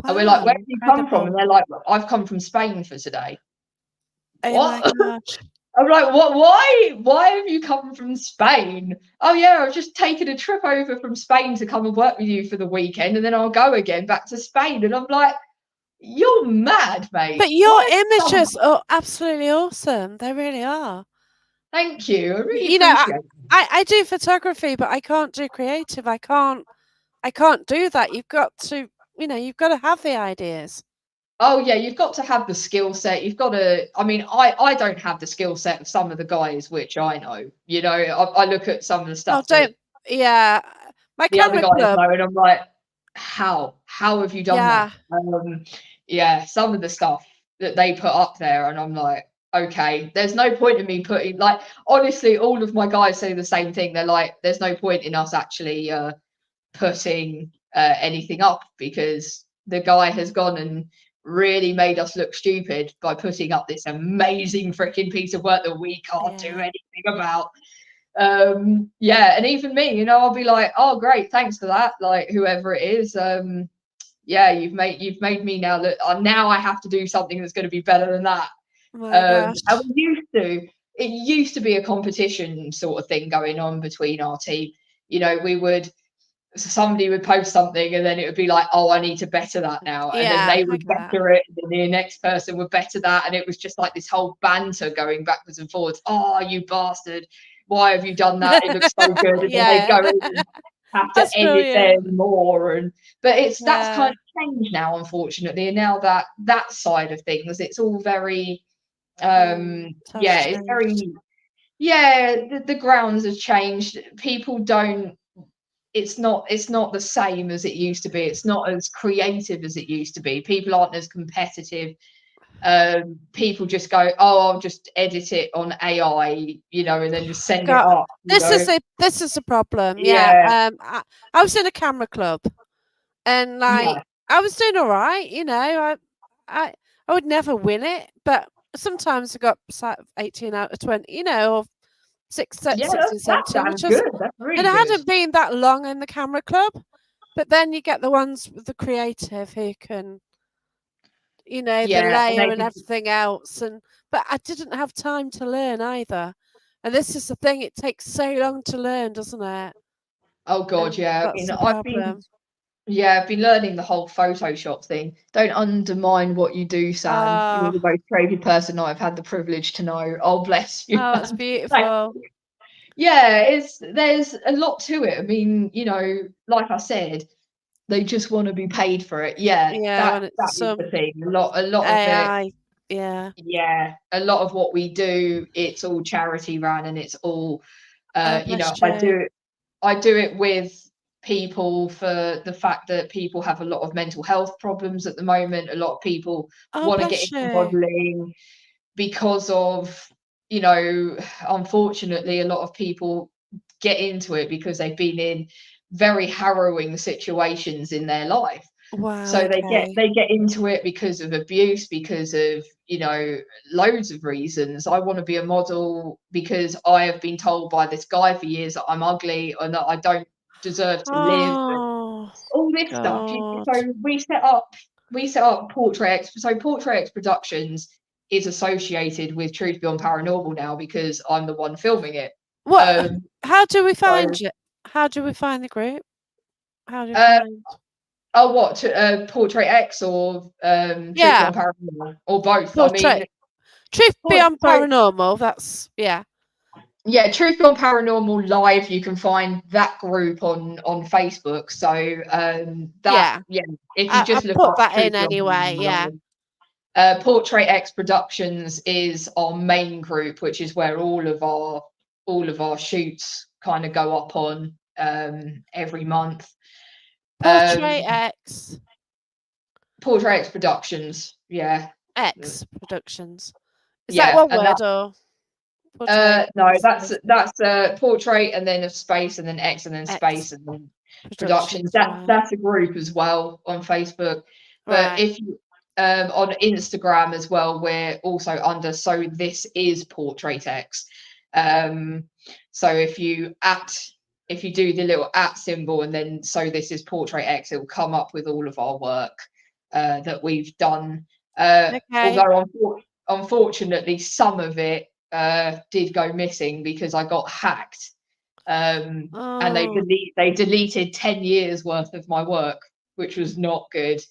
And we're like, Wow, where do you come from? incredible. And they're like, I've come from Spain for today. Oh my What? gosh. I'm like, what? Why have you come from Spain? Oh yeah, I've just taken a trip over from Spain to come and work with you for the weekend, and then I'll go again back to Spain. And I'm like, you're mad, mate. But your Why have you come? images are absolutely awesome. They really are. Thank you. I really You know, appreciate it. I do photography, but I can't do creative. I can't do that. You've got to, you've got to have the ideas. Oh yeah, you've got to have the skill set. You've got to. I mean, I don't have the skill set of some of the guys, which I know. You know, I look at some of the Oh, stuff that don't. Yeah, my the other camera guys club. know, and I'm like, how have you done that? Yeah, Yeah, some of the stuff that they put up there, and I'm like, okay, there's no point in me putting, like, honestly, all of my guys say the same thing. They're like, there's no point in us actually putting anything up because the guy has gone and really made us look stupid by putting up this amazing freaking piece of work that we can't do yeah. anything about. Yeah, and even me, I'll be like, oh great, thanks for that, like whoever it is. Yeah, you've made me now look, now I have to do something that's going to be better than that. My And gosh. it used to be a competition sort of thing going on between our team. We would, somebody would post something and then it would be like, oh, I need to better that now, and then Yeah, they I would get that. better it, and then the next person would better that, and it was just like this whole banter going backwards and forwards. Oh, you bastard, why have you done that? It looks so good. And then they Yeah, go in and have to that's edit them brilliant. more, and but that's kind Yeah, of changed now, unfortunately. And now that side of things, it's all very times yeah, it's changed. very, yeah, the grounds have changed. People don't, it's not the same as it used to be. It's not as creative as it used to be. People aren't as competitive. People just go, oh, I'll just edit it on AI, and then just send it God, up. this is a problem. Yeah. Yeah, I was in a camera club, and yeah, like I was doing all right. I I would never win it, but sometimes I got 18 out of 20. Or 16, that's 17, damn which was, good. That's and really I good. hadn't been that long in the camera club. But then you get the ones with the creative who can, the Yeah, and layer they and can. everything else. But I didn't have time to learn either. And this is the thing, it takes so long to learn, doesn't it? Oh God, And yeah. I that's mean, the problem. I've been learning the whole Photoshop thing. Don't undermine what you do, Sam. You're Oh, the most creative person I've had the privilege to know. Oh, bless you, oh, it's man. Thank beautiful. you. Yeah, there's a lot to it. I mean, like I said, they just want to be paid for it. Yeah, Yeah, that when it's that is the some thing. A lot of it, AI. Yeah. yeah, a lot of what we do, it's all charity run, and it's all, Oh, bless you. I do it with people for the fact that people have a lot of mental health problems at the moment. A lot of people Oh, want to get bless into you. modeling because of, you know, unfortunately, a lot of people get into it because they've been in very harrowing situations in their life. Wow, So they get okay. they get into it because of abuse, because of, loads of reasons. I want to be a model because I have been told by this guy for years that I'm ugly and that I don't deserve to live, and Oh, all this stuff. God. So we set up Portrait X Productions is associated with Truth Beyond Paranormal now because I'm the one filming it. What? Um, How do we so find you? How do we find the group? How do we uh, find? oh, what, Portrait X or Truth Yeah, Beyond Paranormal, or both? I mean, portrait. Truth Beyond so Paranormal. That's yeah, yeah, Truth Beyond Paranormal Live. You can find that group on Facebook. So that, yeah. yeah, if you I just look put up that Truth in Beyond anyway. Paranormal Yeah. Live. Portrait X Productions is our main group, which is where all of our shoots kind of go up on every month. Um, Portrait X Portrait X Productions, yeah, X Productions. Is that yeah, one and word or Portrait no, single that's portrait and then a space and then X and then X space and then productions. Productions? That Right. that's a group as well on Facebook. But Right. if you on Instagram as well, we're also under so this is Portrait X. Um, so if you do the little at symbol and then so this is Portrait X, it will come up with all of our work that we've done. Okay. Although unfortunately, some of it did go missing because I got hacked. And Oh, they deleted 10 years worth of my work, which was not good.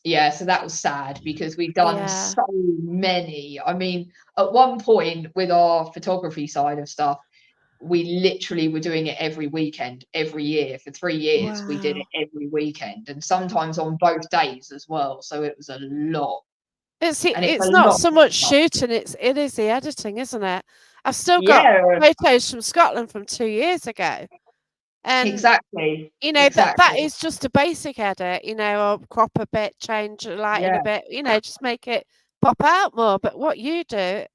Yeah, so that was sad because we'd done yeah. so many. I mean, at one point with our photography side of stuff, we literally were doing it every weekend, every year. For 3 years, we did it Wow. every weekend, and sometimes on both days as well. So it was a lot, and it's a It's not lot so of much stuff. shooting, it is the editing, isn't it? I've still got Yeah, photos from Scotland from 2 years ago, and, exactly, that exactly. is just a basic edit, or crop a bit, change the lighting a Yeah. bit, just make it pop out more, but what you do,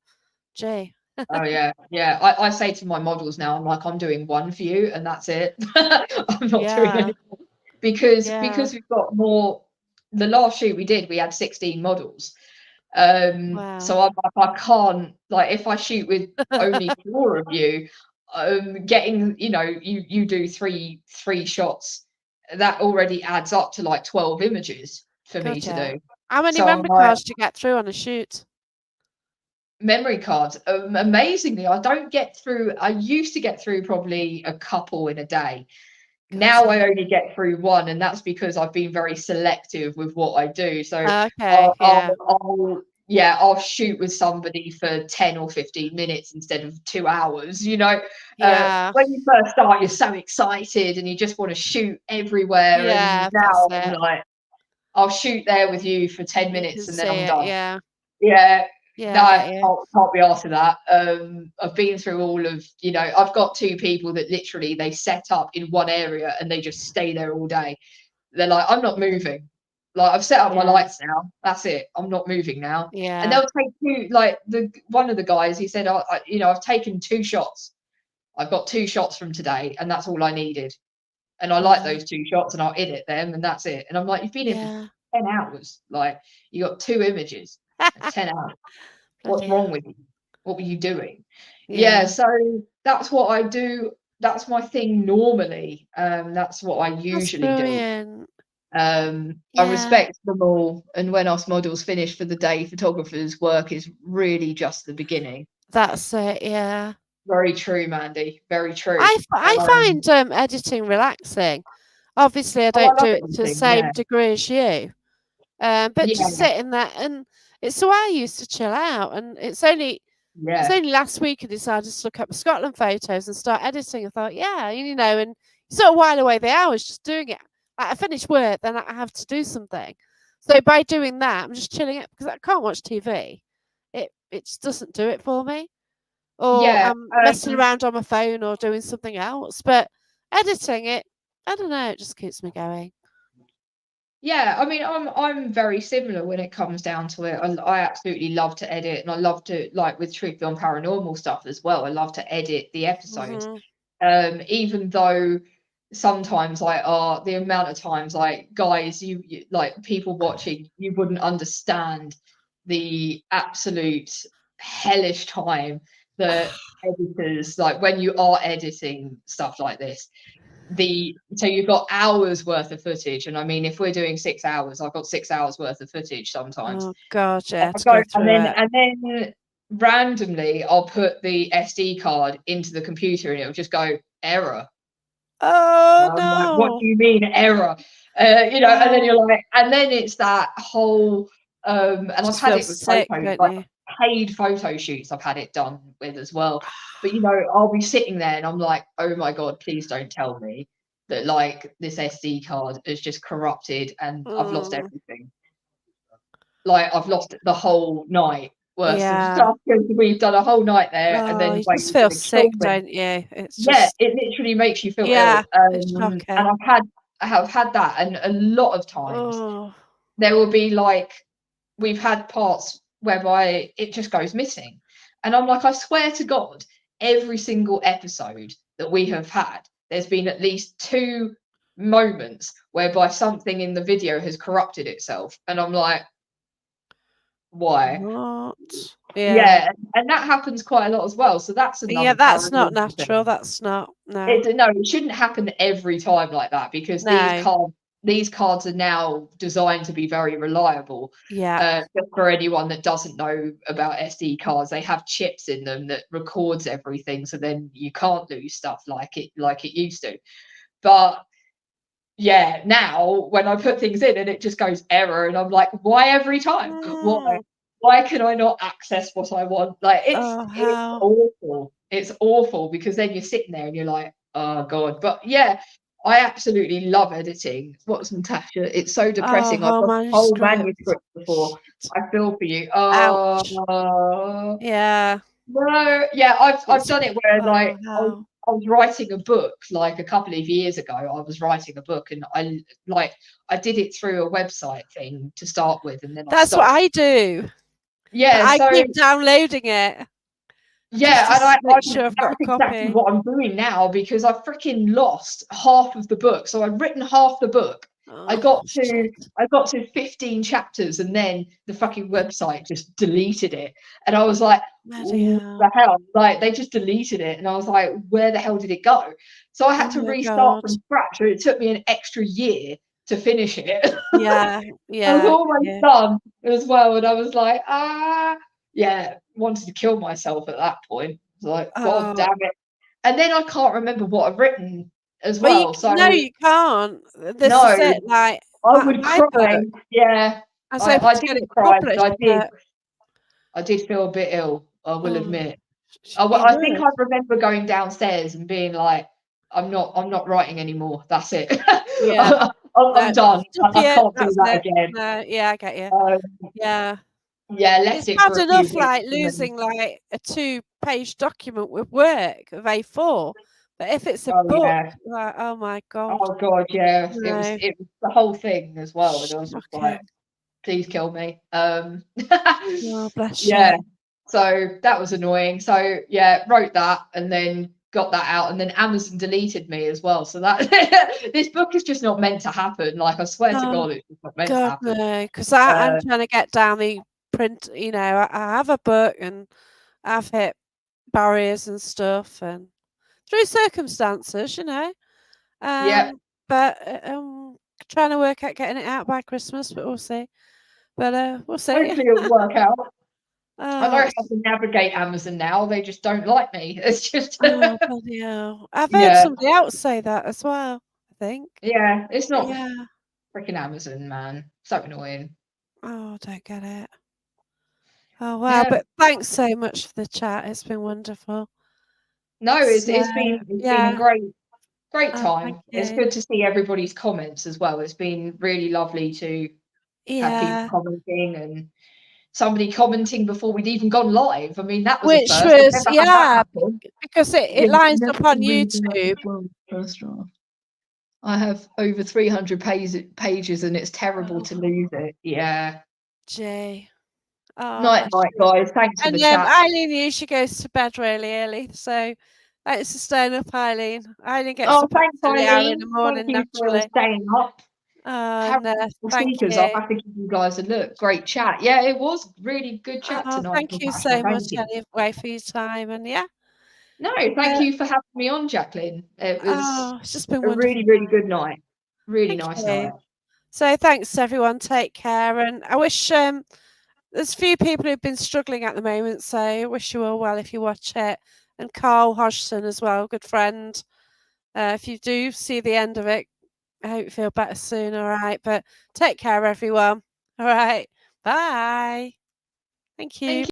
gee. Oh yeah, yeah. I say to my models now, I'm like, I'm doing one for you, and that's it. I'm not doing Yeah, any because yeah. we've got more. The last shoot we did, we had 16 models. Wow. So I can't, like, if I shoot with only 4 of you, getting, you do three shots, that already adds up to like 12 images for me God, to yeah. do. How many So I'm memory like, cards do you get through on a shoot? memory cards. Amazingly, I don't get through. I used to get through probably a couple in a day. God, Now yeah. I only get through one, and that's because I've been very selective with what I do. So Okay, yeah. I'll shoot with somebody for 10 or 15 minutes instead of 2 hours. Yeah. When you first start, you're so excited and you just want to shoot everywhere. And Yeah, that's now I'm it. like, I'll shoot there with you for 10 You can minutes and then see I'm it, done. yeah. Yeah, Yeah, no, I I get you. can't be asked for that. I've been through all of, I've got 2 people that literally they set up in one area and they just stay there all day. They're like, I'm not moving. Like, I've set up my Yeah, lights now. That's it. I'm not moving now. And yeah. they'll take two. Like the one of the guys, he said, I've taken 2 shots. I've got 2 shots from today, and that's all I needed. And I like Wow. those 2 shots, and I'll edit them, and that's it. And I'm like, you've been here for Yeah. 10 hours. Like, you got 2 images in 10 hours. What's Bloody wrong hell. with you? What were you doing? Yeah, Yeah. so that's what I do. That's my thing normally. That's what I That's usually do. brilliant. I Yeah, respect them all, and when us models finish for the day, photographers' work is really just the beginning. that's it, yeah. Very true, Mandy. Very true. I find, editing relaxing. Obviously, I Oh, I don't do love it to the editing. same Yeah, degree as you, but just yeah, sitting there and it's the way I used to chill out, and it's yeah, only last week I decided to look up Scotland photos and start editing. I thought, yeah, and sort of while away the hours just doing it. Like I finish work, then I have to do something. So by doing that, I'm just chilling it because I can't watch TV. It just doesn't do it for me. Or yeah. I'm messing around on my phone or doing something else. But editing it, I don't know, it just keeps me going. Yeah, I mean, I'm very similar when it comes down to it. I absolutely love to edit, and I love to, like, with Truth Beyond Paranormal stuff as well. I love to edit the episodes, Hmm. even though sometimes, like, the amount of times, like, guys, you like people watching, you wouldn't understand the absolute hellish time that editors, like, when you are editing stuff like this, so you've got hours worth of footage, and I mean, if we're doing 6 hours, I've got 6 hours worth of footage sometimes. Oh God, yeah, I to go, go through it. and then randomly I'll put the SD card into the computer and it'll just go error. Oh I'm like, what no. do you mean error? And then Oh, you're like, and then it's that whole, and I've just had feel it with sick, photos, don't like you? paid photo shoots, I've had it done with as well. But I'll be sitting there and I'm like, oh my God, please don't tell me that, like, this SD card is just corrupted and I've lost Mm, everything. Like, I've lost the whole night worth of yeah. stuff because we've done a whole night there and Oh, then you just waiting for feel the kill sick, me. don't you? It's Yeah, just, it literally makes you feel yeah, ill. it's And shocking. I have had that, and a lot of times Oh, there will be, like, we've had parts whereby it just goes missing. And I'm like, I swear to God, every single episode that we have had, there's been at least 2 moments whereby something in the video has corrupted itself. And I'm like, why? what? Yeah. Yeah, and that happens quite a lot as well. So that's Yeah, another that's not paranormal natural. thing. That's not, no. No, it shouldn't happen every time like that because these No. can't these cards are now designed to be very reliable. Yeah. Just for anyone that doesn't know about SD cards, they have chips in them that records everything, so then you can't lose stuff like it used to. But yeah, now when I put things in and it just goes error, and I'm like, why every time? Why? Mm. Why can I not access what I want? Like Oh, it's how? awful. It's awful because then you're sitting there and you're like, oh God. But yeah, I absolutely love editing. What's Natasha? It's so Oh, depressing. I've whole got whole manuscript. manuscripts before. Shit. I feel for you. Ouch. Oh Yeah. no, yeah, I've It's done it where oh, like how? I was writing a book like a couple of years ago. I was writing a book and I did it through a website thing to start with, and then I That's what stopped. I do. But Yeah, I so keep downloading it just yeah, to and make sure I've got that's a exactly copy. what I'm doing now because I freaking lost half of the book. So I'd written half the book. I Oh, got to shit. I got to 15 chapters and then the fucking website just deleted it. And I was like, Bloody what the hell. hell? Like they just deleted it. And I was like, where the hell did it go? So I Oh had to my restart god. from scratch. So it took me an extra year to finish it. Yeah, I was yeah, almost yeah. done as well. And I was like, yeah, wanted to kill myself at that point. I was like, God Oh, damn it. And then I can't remember what I've written as well, you well. So no, you can't. This no, is it. Like I would my cry. book, Yeah, I was able I to get didn't it cry, but published, but I did feel a bit ill, I will oh, admit. you I think would. I remember going downstairs and being like, I'm not writing anymore. That's it. Yeah. I'm No, done. stop I it. can't do That's that it. again. No, yeah, I get you. Um, Yeah. yeah, It's left it bad for a few enough, weeks like, and then, losing, like, a two-page document with work of A4, but if it's a oh book, yeah. like, oh my god. Oh God, yeah. No. It was the whole thing as well. And I was just like, Shocking. please kill me. Oh, bless Yeah. you. So that was annoying. So yeah, wrote that and then got that out, and then Amazon deleted me as well. So that this book is just not meant to happen. Like I swear to Oh, God, it's just not meant to God, happen. no, 'cause I'm Uh, trying to get down the print, I have a book and I've hit barriers and stuff and through circumstances, yeah. but, trying to work out getting it out by Christmas, but we'll see. But, we'll see. Hopefully it'll work out. I Oh, know how it's to navigate Amazon now. They just don't like me. It's just oh, bloody hell. I've heard yeah, somebody else say that as well, I think. yeah. It's But not yeah. freaking Amazon, man. So annoying. Oh, I don't get it. Oh, wow, Yeah. but thanks so much for the chat. It's been wonderful. No, So, it's been a yeah. great Oh, thank time. It's you. good to see everybody's comments as well. It's been really lovely to have people Yeah. commenting and somebody commenting before we'd even gone live. I mean, that was a Which first. I've was never had that happen. because it Yeah, lines never up on read that YouTube. before first draft. I have over 300 pages and it's terrible to Oh, lose it. Yeah. gee. Oh, Night, bless night, you. guys. Thanks for the And, chat. Eileen usually goes to bed really early, so thanks for staying up, Eileen. Eileen gets Oh, up at thanks, silly hour in the Eileen. Thank morning you for naturally. staying up. Oh, no, Paranormal thank Seekers, I'll you. have to give you guys a look. Great chat. Yeah, it was really good chat Oh, tonight, thank you Natasha. so much Thank you. anyway for your time and yeah. No, thank Uh, you for having me on, Jacqueline. It was oh, it's just been a wonderful. really, really good night. Really Thank nice you. night. So thanks everyone. Take care and I wish there's a few people who've been struggling at the moment, so I wish you all well if you watch it. And Carl Hodgson as well, good friend. If you do see the end of it, I hope you feel better soon, all right? But take care, everyone. All right. Bye. Thank Thank you.